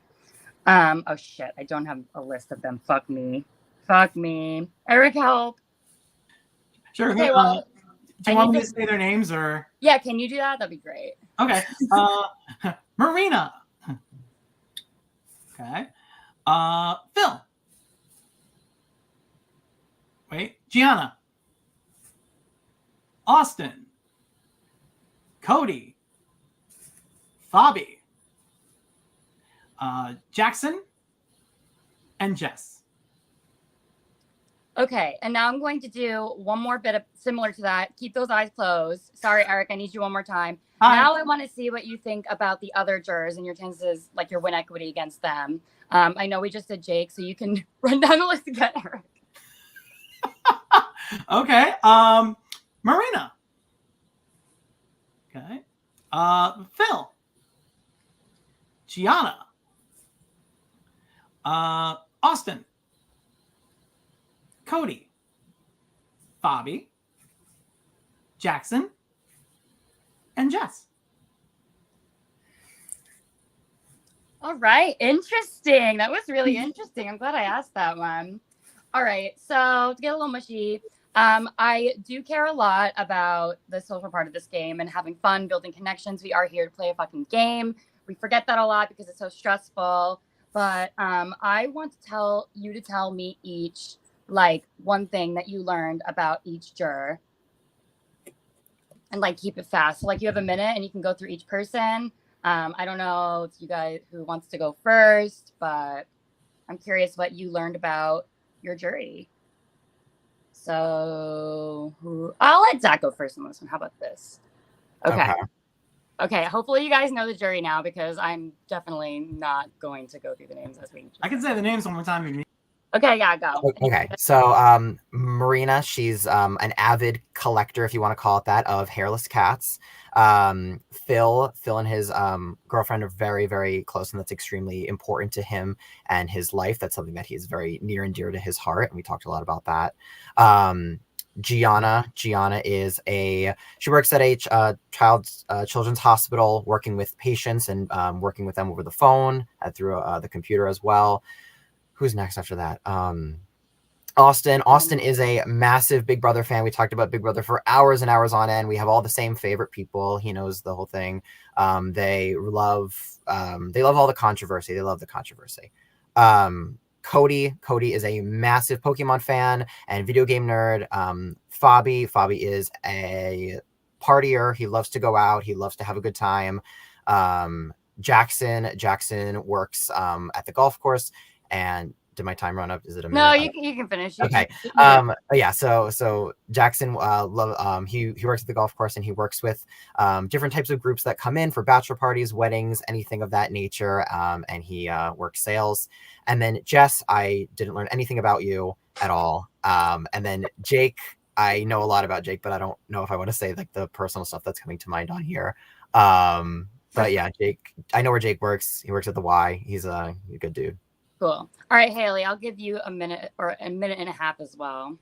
Oh shit, I don't have a list of them. Fuck me. Eric, help. Sure. Okay, well, do you want me to say their names or? Yeah, can you do that? That'd be great. Okay. Marina. Okay. Phil. Wait. Gianna. Austin. Cody. Fabi. Jackson. And Jess. Okay, and now I'm going to do one more bit of similar to that. Keep those eyes closed. Sorry, Eric, I need you one more time. Hi. Now I want to see what you think about the other jurors and your chances, like your win equity against them. I know we just did Jake, so you can run down the list again, Eric. Okay. Marina. Okay. Phil. Gianna. Austin. Cody. Fabi. Jackson. And Jess. All right. Interesting. That was really interesting. I'm glad I asked that one. All right. So to get a little mushy, I do care a lot about the social part of this game and having fun, building connections. We are here to play a fucking game. We forget that a lot because it's so stressful. But I want to tell me each like one thing that you learned about each juror, and like keep it fast. So like you have a minute and you can go through each person. I don't know if you guys who wants to go first, but I'm curious what you learned about your jury. So I'll let Zach go first on this one. How about this? Okay. Hopefully you guys know the jury now because I'm definitely not going to go through the names as we. I can say the names one more time if you need. Okay, yeah, go. Okay, so Marina, she's an avid collector, if you want to call it that, of hairless cats. Phil and his girlfriend are very, very close, and that's extremely important to him and his life. That's something that he is very near and dear to his heart, and we talked a lot about that. Gianna is she works at a children's hospital, working with patients and working with them over the phone through the computer as well. Who's next after that? Austin is a massive Big Brother fan. We talked about Big Brother for hours and hours on end. We have all the same favorite people. He knows the whole thing. They love all the controversy. They love the controversy. Cody is a massive Pokemon fan and video game nerd. Fabi is a partier. He loves to go out. He loves to have a good time. Jackson works at the golf course. And did my time run up? Is it a minute? No, you can finish. Okay. Yeah. So Jackson, he works at the golf course and he works with different types of groups that come in for bachelor parties, weddings, anything of that nature. And he works sales. And then Jess, I didn't learn anything about you at all. And then Jake, I know a lot about Jake, but I don't know if I want to say like the personal stuff that's coming to mind on here. But yeah, Jake, I know where Jake works. He works at the Y. He's a good dude. Cool. All right, Haley, I'll give you a minute or a minute and a half as well.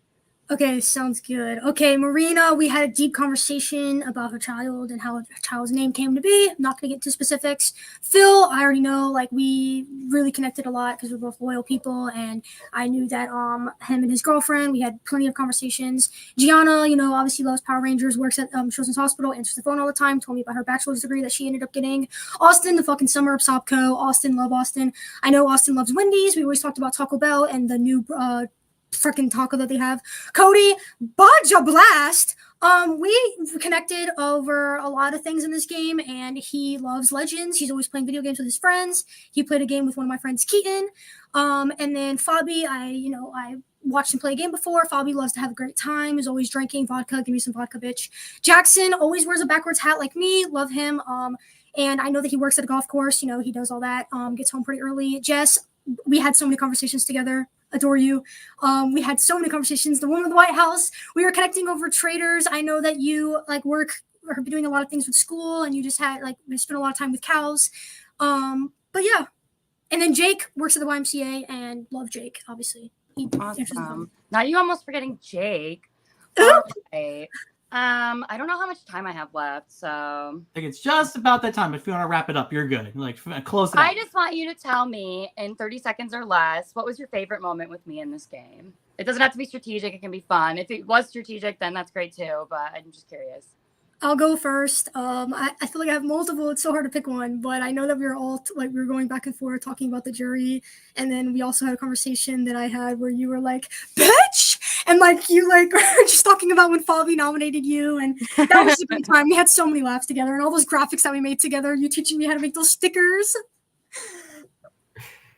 Okay, sounds good. Okay, Marina, we had a deep conversation about her child and how her child's name came to be. I'm not going to get into specifics. Phil, I already know, like, we really connected a lot because we're both loyal people, and I knew that him and his girlfriend, we had plenty of conversations. Gianna, obviously loves Power Rangers, works at Children's Hospital, answers the phone all the time, told me about her bachelor's degree that she ended up getting. Austin, the fucking summer of Sopco. Love Austin. I know Austin loves Wendy's. We always talked about Taco Bell and the new freaking taco that they have. Cody, Baja Blast. We connected over a lot of things in this game, and he loves Legends. He's always playing video games with his friends. He played a game with one of my friends, Keaton. And then Fabi, I watched him play a game before. Fabi loves to have a great time. Is always drinking vodka. Give me some vodka, bitch. Jackson always wears a backwards hat like me. Love him. And I know that he works at a golf course. He does all that. Gets home pretty early. Jess, we had so many conversations together. Adore you. We had so many conversations. The one with the White House, we were connecting over traders. I know that you work or be doing a lot of things with school, and you just had we spent a lot of time with cows. But yeah. And then Jake works at the YMCA, and love Jake, obviously. Awesome. Now you almost forgetting Jake. All right. I don't know how much time I have left, so I think it's just about that time. If you want to wrap it up, you're good. Close it out. I just want you to tell me in 30 seconds or less, what was your favorite moment with me in this game? It doesn't have to be strategic. It can be fun. If it was strategic, then that's great too, but I'm just curious. I'll go first. I feel like I have multiple. It's so hard to pick one, but I know that we were all we were going back and forth talking about the jury, and then we also had a conversation that I had where you were like, "Bitch," and you were just talking about when Fabi nominated you, and that was a good time. We had so many laughs together, and all those graphics that we made together. You teaching me how to make those stickers.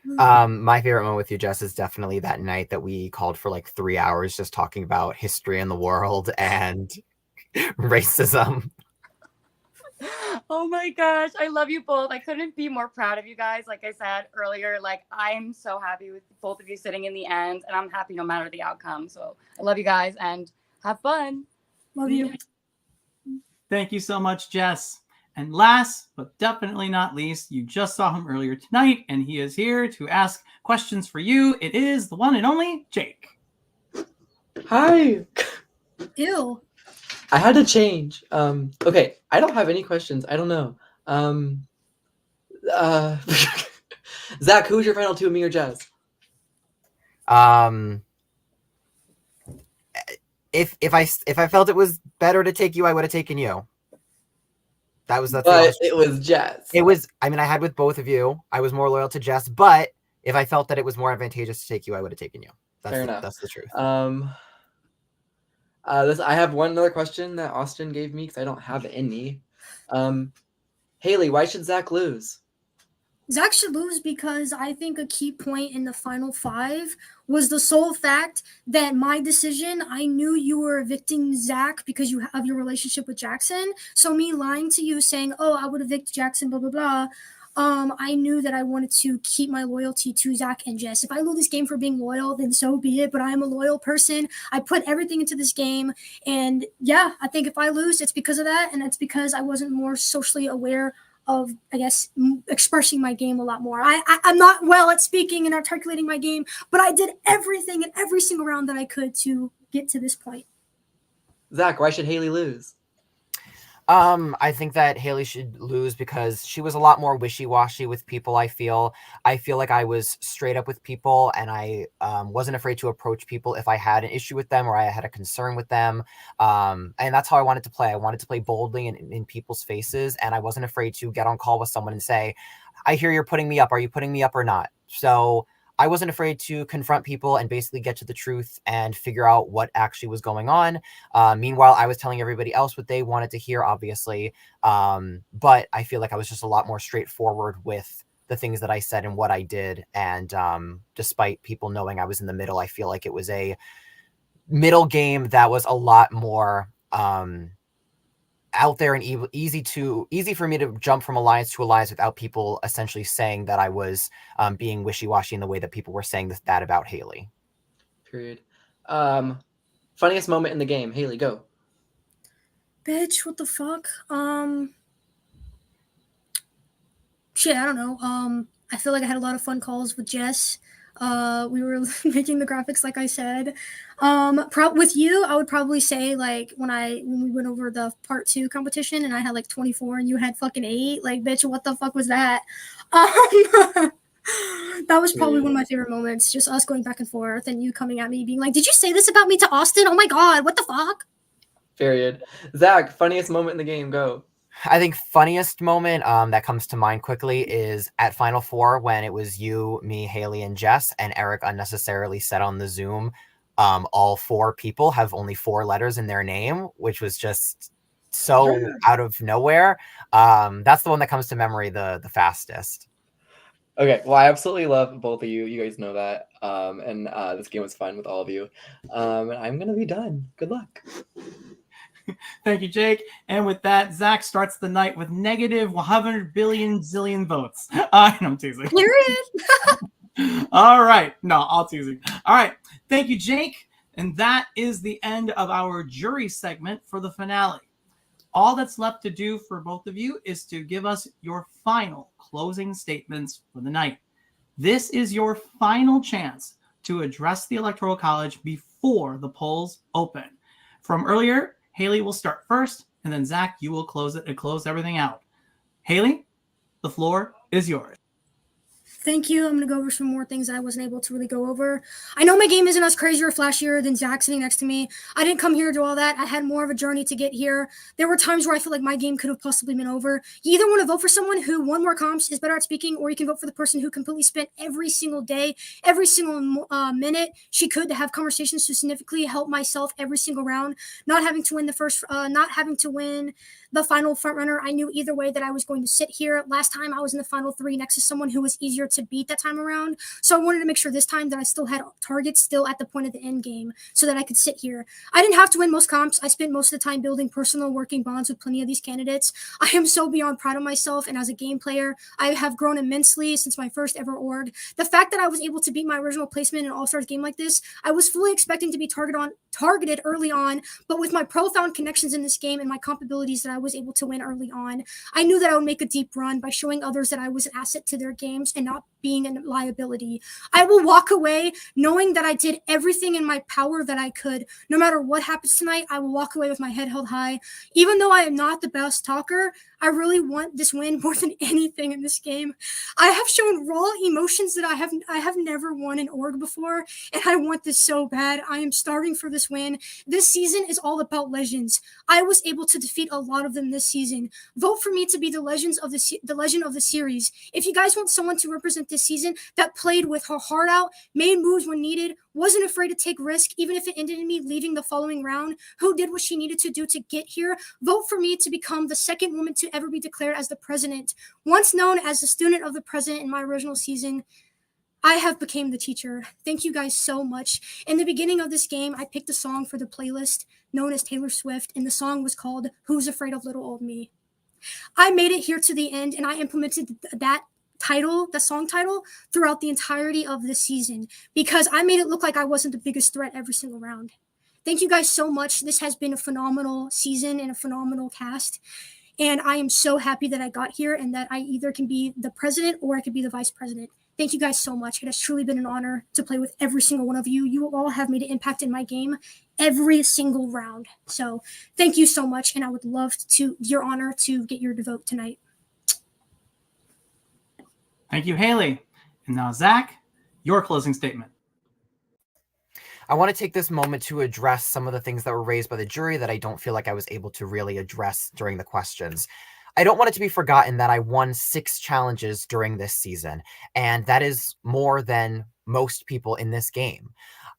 My favorite moment with you, Jess, is definitely that night that we called for 3 hours just talking about history in the world and racism. Oh my gosh, I love you both. I couldn't be more proud of you guys. Like I said earlier, I'm so happy with both of you sitting in the end, and I'm happy no matter the outcome. So I love you guys and have fun. Love you. Thank you so much, Jess. And last but definitely not least, you just saw him earlier tonight, and he is here to ask questions for you. It is the one and only Jake. Hi. Ew. I had to change. Okay, I don't have any questions. I don't know. Zach, who's your final two, me or Jazz? if I felt it was better to take you, I would have taken you. That's the But honest- it was Jess. It was. I mean, I had with both of you. I was more loyal to Jess, but if I felt that it was more advantageous to take you, I would have taken you. Fair enough. That's the truth. I have one other question that Austin gave me because I don't have any. Haley, why should Zach lose? Zach should lose because I think a key point in the final 5 was the sole fact that my decision, I knew you were evicting Zach because you have your relationship with Jackson. So me lying to you saying, oh, I would evict Jackson, blah, blah, blah. I knew that I wanted to keep my loyalty to Zach and Jess. If I lose this game for being loyal, then so be it. But I am a loyal person. I put everything into this game. And yeah, I think if I lose, it's because of that. And it's because I wasn't more socially aware of, I guess, expressing my game a lot more. I'm not well at speaking and articulating my game, but I did everything in every single round that I could to get to this point. Zach, why should Haley lose? I think that Haley should lose because she was a lot more wishy-washy with people. I feel like I was straight up with people, and I wasn't afraid to approach people if I had an issue with them or I had a concern with them. And that's how I wanted to play. I wanted to play boldly in people's faces, and I wasn't afraid to get on call with someone and say, I hear you're putting me up. Are you putting me up or not? So I wasn't afraid to confront people and basically get to the truth and figure out what actually was going on. Meanwhile, I was telling everybody else what they wanted to hear, obviously. But I feel like I was just a lot more straightforward with the things that I said and what I did. And despite people knowing I was in the middle, I feel like it was a middle game that was a lot more out there and easy for me to jump from alliance to alliance without people essentially saying that I was being wishy-washy in the way that people were saying that about Haley. Period. Funniest moment in the game. Haley, go. Bitch, what the fuck? Shit, I don't know. I feel like I had a lot of fun calls with Jess. We were making the graphics, like I said. With you, I would probably say like when we went over the part 2 competition and I had like 24 and you had fucking 8. Like, bitch, what the fuck was that? That was probably one of my favorite moments. Just us going back and forth and you coming at me being like, "Did you say this about me to Austin? Oh my god, what the fuck?" Period. Zach, funniest moment in the game. Go. I think funniest moment that comes to mind quickly is at Final 4 when it was you, me, Haley, and Jess, and Eric unnecessarily said on the Zoom, all 4 people have only 4 letters in their name, which was just so out of nowhere. That's the one that comes to memory the fastest. Okay, well, I absolutely love both of you. You guys know that. And this game was fun with all of you. And I'm going to be done. Good luck. Thank you, Jake. And with that, Zach starts the night with negative 100 billion zillion votes. I'm teasing. Period. All right. No, I'll teasing. All right. Thank you, Jake. And that is the end of our jury segment for the finale. All that's left to do for both of you is to give us your final closing statements for the night. This is your final chance to address the Electoral College before the polls open. From earlier, Haley will start first, and then Zach, you will close it and close everything out. Haley, the floor is yours. Thank you. I'm going to go over some more things I wasn't able to really go over. I know my game isn't as crazy or flashier than Zach sitting next to me. I didn't come here to do all that. I had more of a journey to get here. There were times where I feel like my game could have possibly been over. You either want to vote for someone who won more comps, is better at speaking, or you can vote for the person who completely spent every single day, every single minute she could to have conversations to significantly help myself every single round, not having to win the final front runner. I knew either way that I was going to sit here. Last time I was in the final 3 next to someone who was easier to beat that time around. So I wanted to make sure this time that I still had targets still at the point of the end game so that I could sit here. I didn't have to win most comps. I spent most of the time building personal working bonds with plenty of these candidates. I am so beyond proud of myself, and as a game player, I have grown immensely since my first ever org. The fact that I was able to beat my original placement in an All-Stars game like this, I was fully expecting to be targeted early on, but with my profound connections in this game and my comp abilities that I was able to win early on. I knew that I would make a deep run by showing others that I was an asset to their games and not being a liability. I will walk away knowing that I did everything in my power that I could. No matter what happens tonight, I will walk away with my head held high. Even though I am not the best talker, I really want this win more than anything in this game. I have shown raw emotions that I have never won in org before, and I want this so bad. I am starving for this win. This season is all about legends. I was able to defeat a lot of them this season. Vote for me to be the legend of the series. If you guys want someone to represent this season that played with her heart out, made moves when needed, wasn't afraid to take risk, even if it ended in me leaving the following round, who did what she needed to do to get here, vote for me to become the second woman to ever be declared as the president. Once known as the student of the president in my original season, I have became the teacher. Thank you guys so much. In the beginning of this game, I picked a song for the playlist known as Taylor Swift, and the song was called Who's Afraid of Little Old Me. I made it here to the end, and I implemented that title, the song title, throughout the entirety of this season because I made it look like I wasn't the biggest threat every single round. Thank you guys so much. This has been a phenomenal season and a phenomenal cast. And I am so happy that I got here and that I either can be the president or I could be the vice president. Thank you guys so much. It has truly been an honor to play with every single one of you. You all have made an impact in my game every single round. So thank you so much. And I would love your honor to get your vote tonight. Thank you, Haley. And now, Zach, your closing statement. I want to take this moment to address some of the things that were raised by the jury that I don't feel like I was able to really address during the questions. I don't want it to be forgotten that I won 6 challenges during this season, and that is more than most people in this game.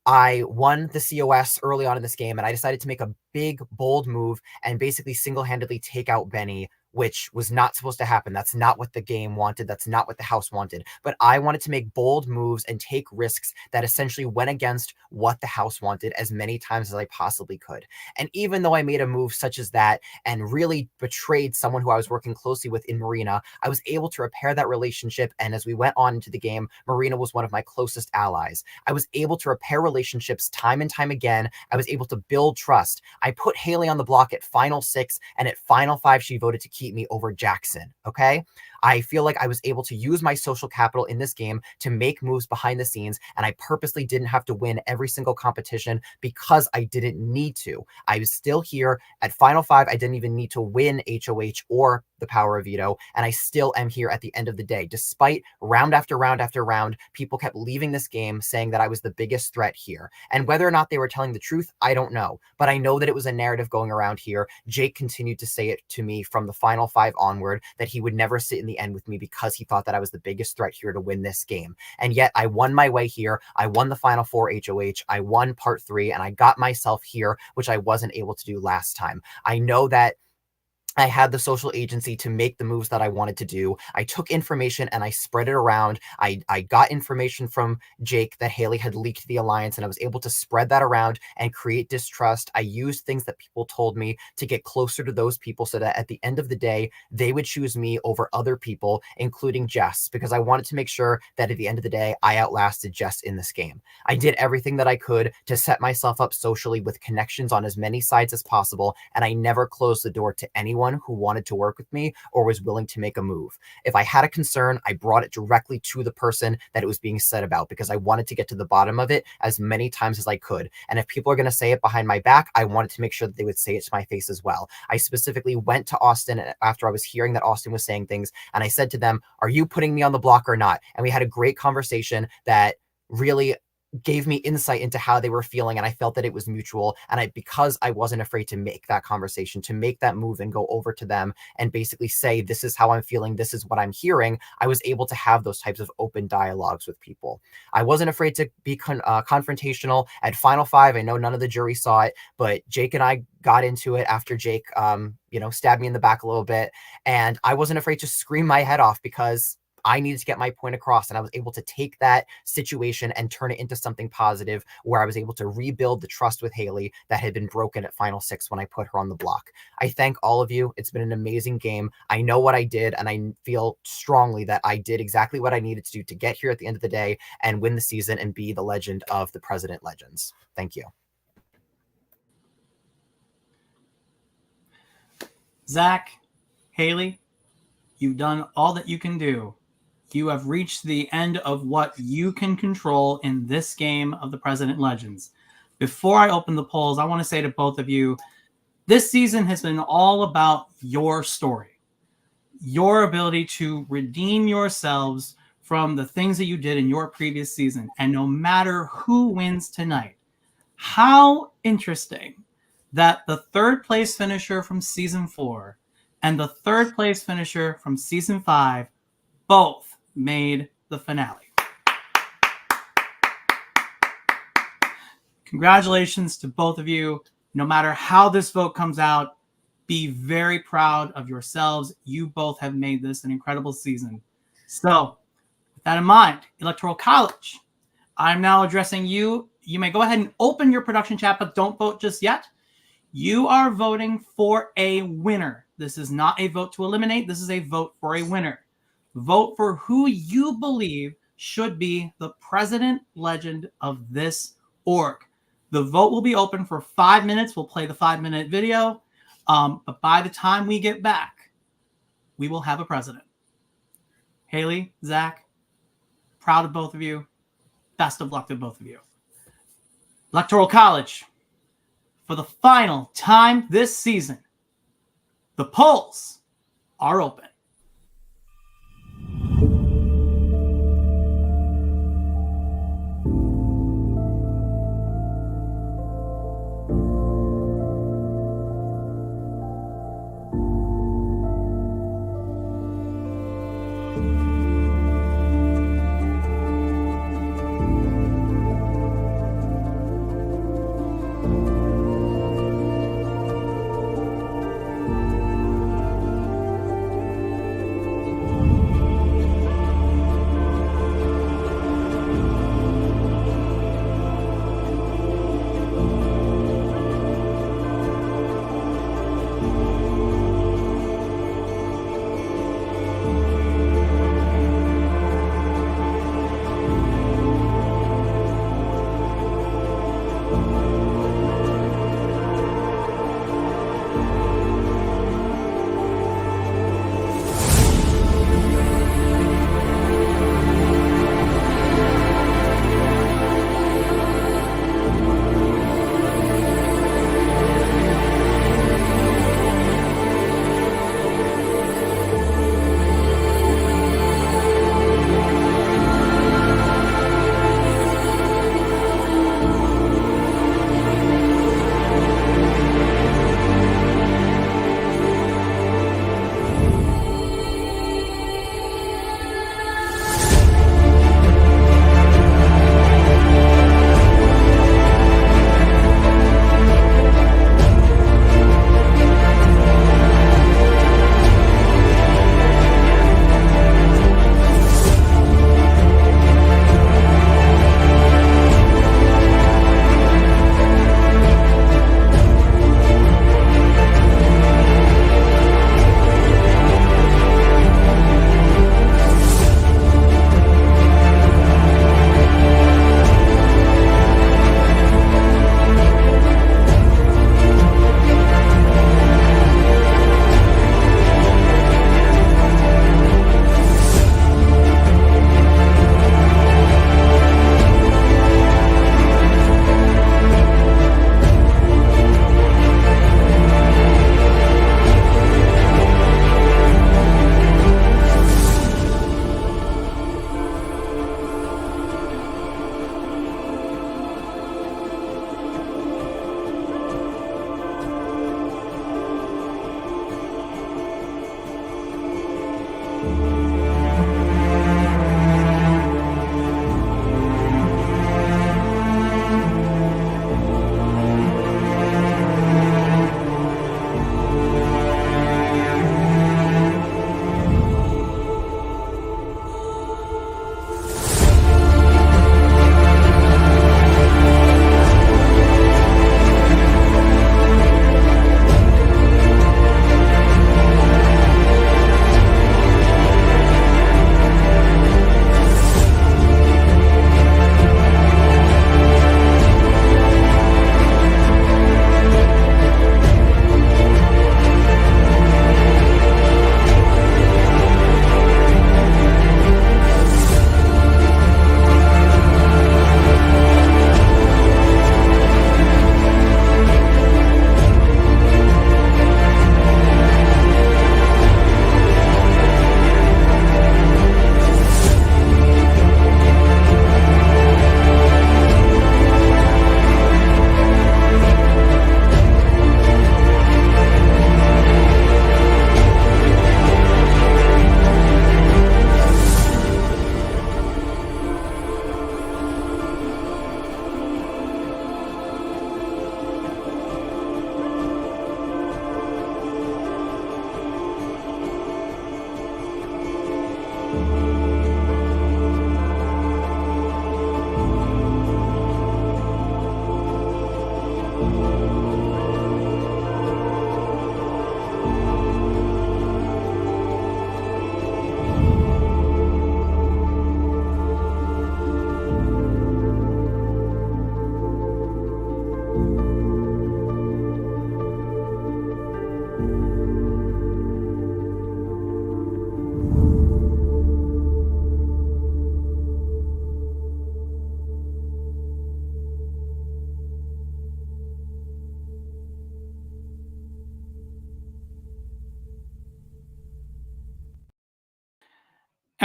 I won the COS early on in this game, and I decided to make a big, bold move and basically single-handedly take out Benny, which was not supposed to happen. That's not what the game wanted. That's not what the house wanted. But I wanted to make bold moves and take risks that essentially went against what the house wanted as many times as I possibly could. And even though I made a move such as that and really betrayed someone who I was working closely with in Marina, I was able to repair that relationship. And as we went on into the game, Marina was one of my closest allies. I was able to repair relationships time and time again. I was able to build trust. I put Haley on the block at Final 6, and at Final 5, she voted to keep me over Jackson. Okay. I feel like I was able to use my social capital in this game to make moves behind the scenes, and I purposely didn't have to win every single competition because I didn't need to. I was still here at Final 5. I didn't even need to win HOH or the Power of Veto, and I still am here at the end of the day. Despite round after round after round, people kept leaving this game saying that I was the biggest threat here. And whether or not they were telling the truth, I don't know. But I know that it was a narrative going around here. Jake continued to say it to me from the Final 5 onward, that he would never sit in the end with me because he thought that I was the biggest threat here to win this game. And yet I won my way here. I won the Final 4 HOH. I won Part 3, and I got myself here, which I wasn't able to do last time. I know that I had the social agency to make the moves that I wanted to do. I took information and I spread it around. I got information from Jake that Haley had leaked the alliance, and I was able to spread that around and create distrust. I used things that people told me to get closer to those people so that at the end of the day, they would choose me over other people, including Jess, because I wanted to make sure that at the end of the day, I outlasted Jess in this game. I did everything that I could to set myself up socially with connections on as many sides as possible, and I never closed the door to anyone who wanted to work with me or was willing to make a move. If I had a concern, I brought it directly to the person that it was being said about, because I wanted to get to the bottom of it as many times as I could. And if people are going to say it behind my back, I wanted to make sure that they would say it to my face as well. I specifically went to Austin after I was hearing that Austin was saying things, and I said to them, "Are you putting me on the block or not?" And we had a great conversation that really gave me insight into how they were feeling, and I felt that it was mutual. And because I wasn't afraid to make that conversation, to make that move and go over to them and basically say, "This is how I'm feeling, this is what I'm hearing," I was able to have those types of open dialogues with people. I wasn't afraid to be confrontational. At Final 5, I know none of the jury saw it, but Jake and I got into it after Jake stabbed me in the back a little bit, and I wasn't afraid to scream my head off because I needed to get my point across, and I was able to take that situation and turn it into something positive, where I was able to rebuild the trust with Haley that had been broken at Final 6 when I put her on the block. I thank all of you. It's been an amazing game. I know what I did, and I feel strongly that I did exactly what I needed to do to get here at the end of the day and win the season and be the legend of the President Legends. Thank you. Zach, Haley, you've done all that you can do. You have reached the end of what you can control in this game of the President Legends. Before I open the polls, I want to say to both of you, this season has been all about your story, your ability to redeem yourselves from the things that you did in your previous season. And no matter who wins tonight, how interesting that the third place finisher from season 4 and the third place finisher from season 5 both made the finale. Congratulations to both of you. No matter how this vote comes out, be very proud of yourselves. You both have made this an incredible season. So, with that in mind, Electoral College, I'm now addressing you. You may go ahead and open your production chat, but don't vote just yet. You are voting for a winner. This is not a vote to eliminate. This is a vote for a winner. Vote for who you believe should be the President Legend of this org. The vote will be open for 5 minutes. We'll play the 5-minute video. But by the time we get back, we will have a president. Haley, Zach, proud of both of you. Best of luck to both of you. Electoral College, for the final time this season, the polls are open.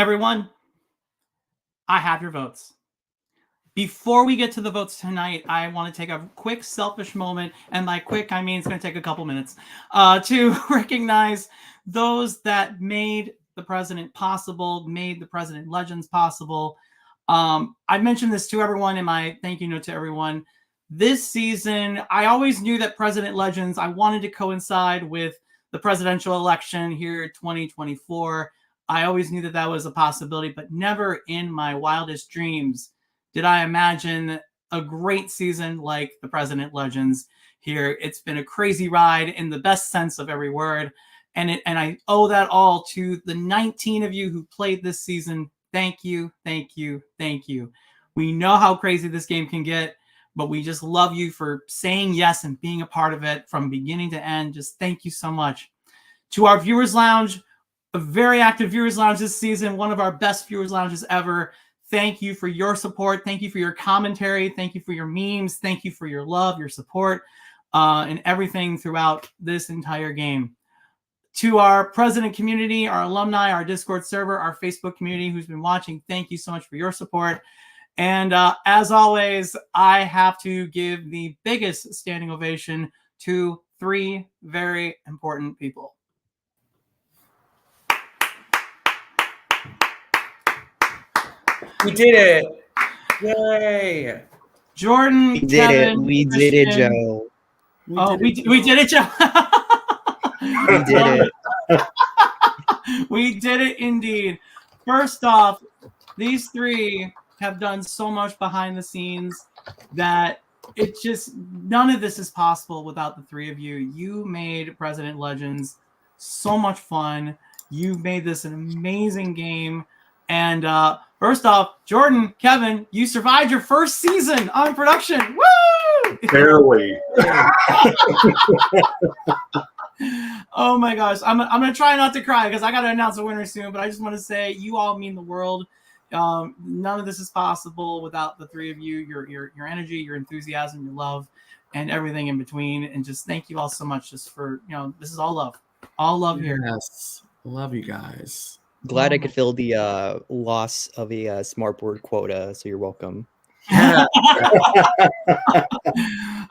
Everyone, I have your votes. Before we get to the votes tonight, I want to take a quick selfish moment, and by quick, I mean it's going to take a couple minutes, to recognize those that made the president possible, made the President Legends possible. I mentioned this to everyone in my thank you note to everyone. This season, I always knew that President Legends, I wanted to coincide with the presidential election here 2024. I always knew that that was a possibility, but never in my wildest dreams did I imagine a great season like the President Legends here. It's been a crazy ride in the best sense of every word. And I owe that all to the 19 of you who played this season. Thank you, thank you, thank you. We know how crazy this game can get, but we just love you for saying yes and being a part of it from beginning to end. Just thank you so much. To our Viewers Lounge, a very active Viewers Lounge this season, one of our best Viewers Lounges ever. Thank you for your support. Thank you for your commentary. Thank you for your memes. Thank you for your love, your support, and everything throughout this entire game. To our president community, our alumni, our Discord server, our Facebook community who's been watching, thank you so much for your support. And as always, I have to give the biggest standing ovation to 3 very important people. We did it! Yay! Jordan, We did Kevin, it. We did it, Christian. Joe. We did it, Joe. We did it. We did it indeed. First off, these 3 have done so much behind the scenes that it just, none of this is possible without the 3 of you. You made President Legends so much fun. You made this an amazing game. And first off, Jordan, Kevin, you survived your first season on production. Woo! Barely. Oh my gosh. I'm gonna try not to cry because I gotta announce a winner soon, but I just want to say you all mean the world. None of this is possible without the 3 of you, your energy, your enthusiasm, your love, and everything in between. And just thank you all so much just for, this is all love here. Yes. Love you guys. Glad I could fill the loss of a smartboard quota, so you're welcome.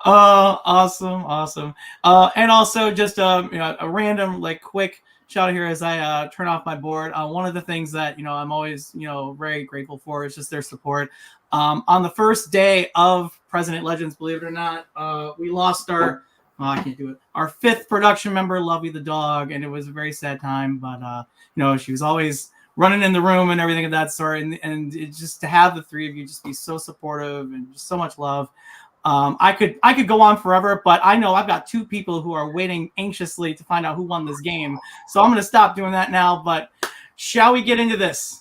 Awesome. And also just a random quick shout out here as I turn off my board. One of the things that I'm always very grateful for is just their support. On the first day of President Legends, believe it or not, we lost our I can't do it. Our 5th production member, Lovey the dog, and it was a very sad time. But she was always running in the room and everything of that sort. And it just to have the 3 of you just be so supportive and just so much love. I could go on forever, but I know I've got 2 people who are waiting anxiously to find out who won this game. So I'm going to stop doing that now. But shall we get into this?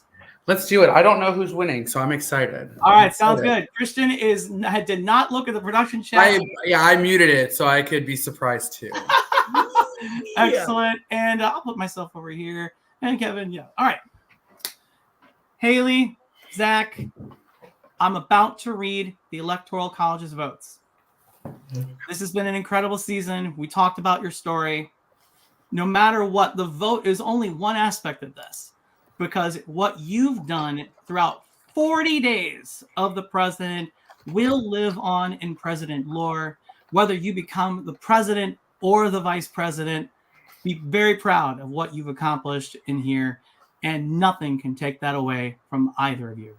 Let's do it. I don't know who's winning, so I'm excited. All right, sounds good. Christian did not look at the production chat. I muted it so I could be surprised too. Excellent. And I'll put myself over here. And Kevin, yeah. All right. Haley, Zach, I'm about to read the Electoral College's votes. This has been an incredible season. We talked about your story. No matter what, the vote is only one aspect of this, because what you've done throughout 40 days of the president will live on in president lore. Whether you become the president or the vice president, be very proud of what you've accomplished in here, and nothing can take that away from either of you.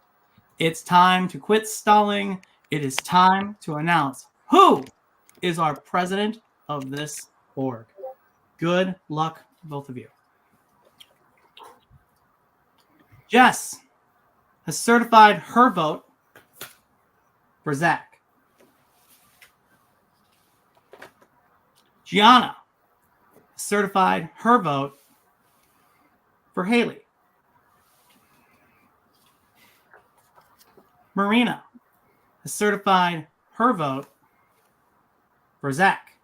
It's time to quit stalling. It is time to announce who is our president of this org. Good luck, both of you. Jess has certified her vote for Zach. Gianna has certified her vote for Haley. Marina has certified her vote for Zach.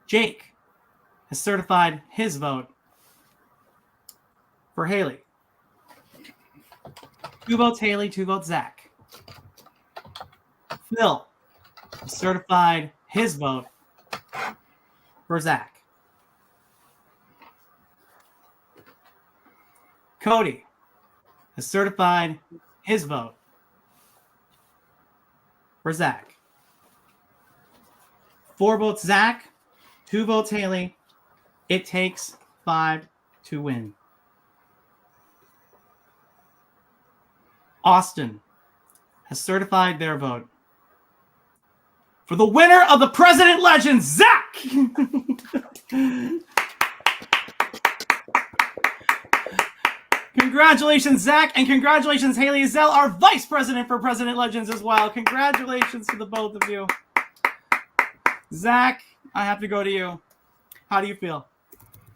Jake has certified his vote for Haley. 2 votes Haley, 2 votes Zach. Phil has certified his vote for Zach. Cody has certified his vote for Zach. 4 votes Zach, 2 votes Haley. It takes 5 to win. Austin has certified their vote for the winner of the President Legends, Zach. Congratulations, Zach, and congratulations, Haley Zell, our Vice President for President Legends as well. Congratulations to the both of you. Zach, I have to go to you. How do you feel?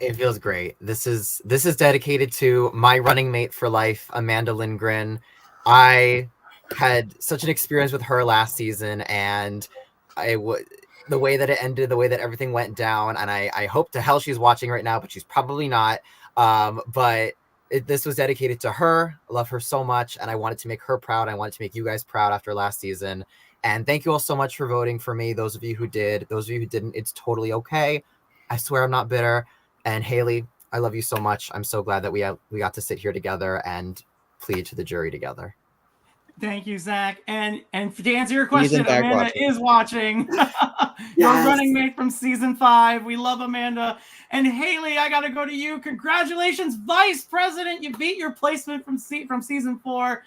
It feels great. This is dedicated to my running mate for life, Amanda Lindgren. I had such an experience with her last season, and the way that it ended, the way that everything went down, and I hope to hell she's watching right now, but she's probably not. But this was dedicated to her. I love her so much, and I wanted to make her proud. I wanted to make you guys proud after last season. And thank you all so much for voting for me. Those of you who did, those of you who didn't, it's totally okay. I swear I'm not bitter. And Haley, I love you so much. I'm so glad that we got to sit here together and plead to the jury together. Thank you, Zach. And to answer your question, in fact Amanda watching. is watching. Your running mate from season 5. We love Amanda. And Haley, I got to go to you. Congratulations, Vice President. You beat your placement from season 4.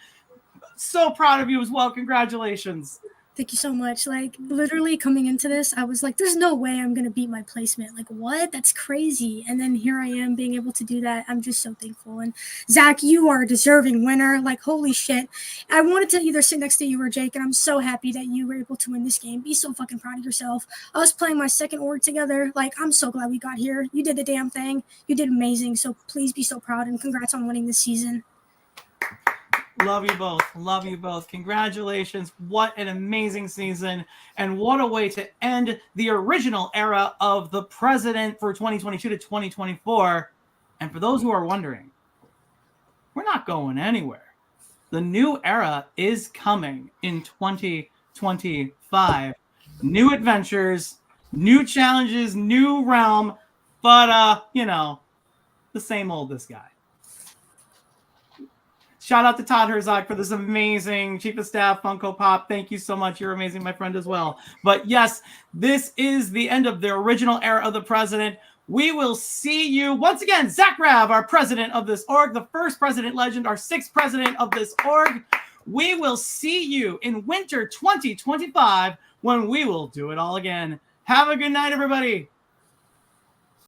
So proud of you as well. Congratulations. Thank you so much. Like, literally coming into this, I was like, there's no way I'm going to beat my placement. Like, what? That's crazy. And then here I am being able to do that. I'm just so thankful. And Zach, you are a deserving winner. Like, holy shit. I wanted to either sit next to you or Jake, and I'm so happy that you were able to win this game. Be so fucking proud of yourself. Us playing my second org together, like, I'm so glad we got here. You did the damn thing. You did amazing. So please be so proud, and congrats on winning this season. Love you both. Love you both. Congratulations. What an amazing season. And what a way to end the original era of the president for 2022 to 2024. And for those who are wondering, we're not going anywhere. The new era is coming in 2025. New adventures, new challenges, new realm. But, the same old this guy. Shout out to Todd Herzog for this amazing Chief of Staff Funko Pop. Thank you so much. You're amazing, my friend, as well. But yes, this is the end of the original era of the president. We will see you once again. Zach Rav, our president of this org, the first president legend, our 6th president of this org. We will see you in winter 2025 when we will do it all again. Have a good night, everybody.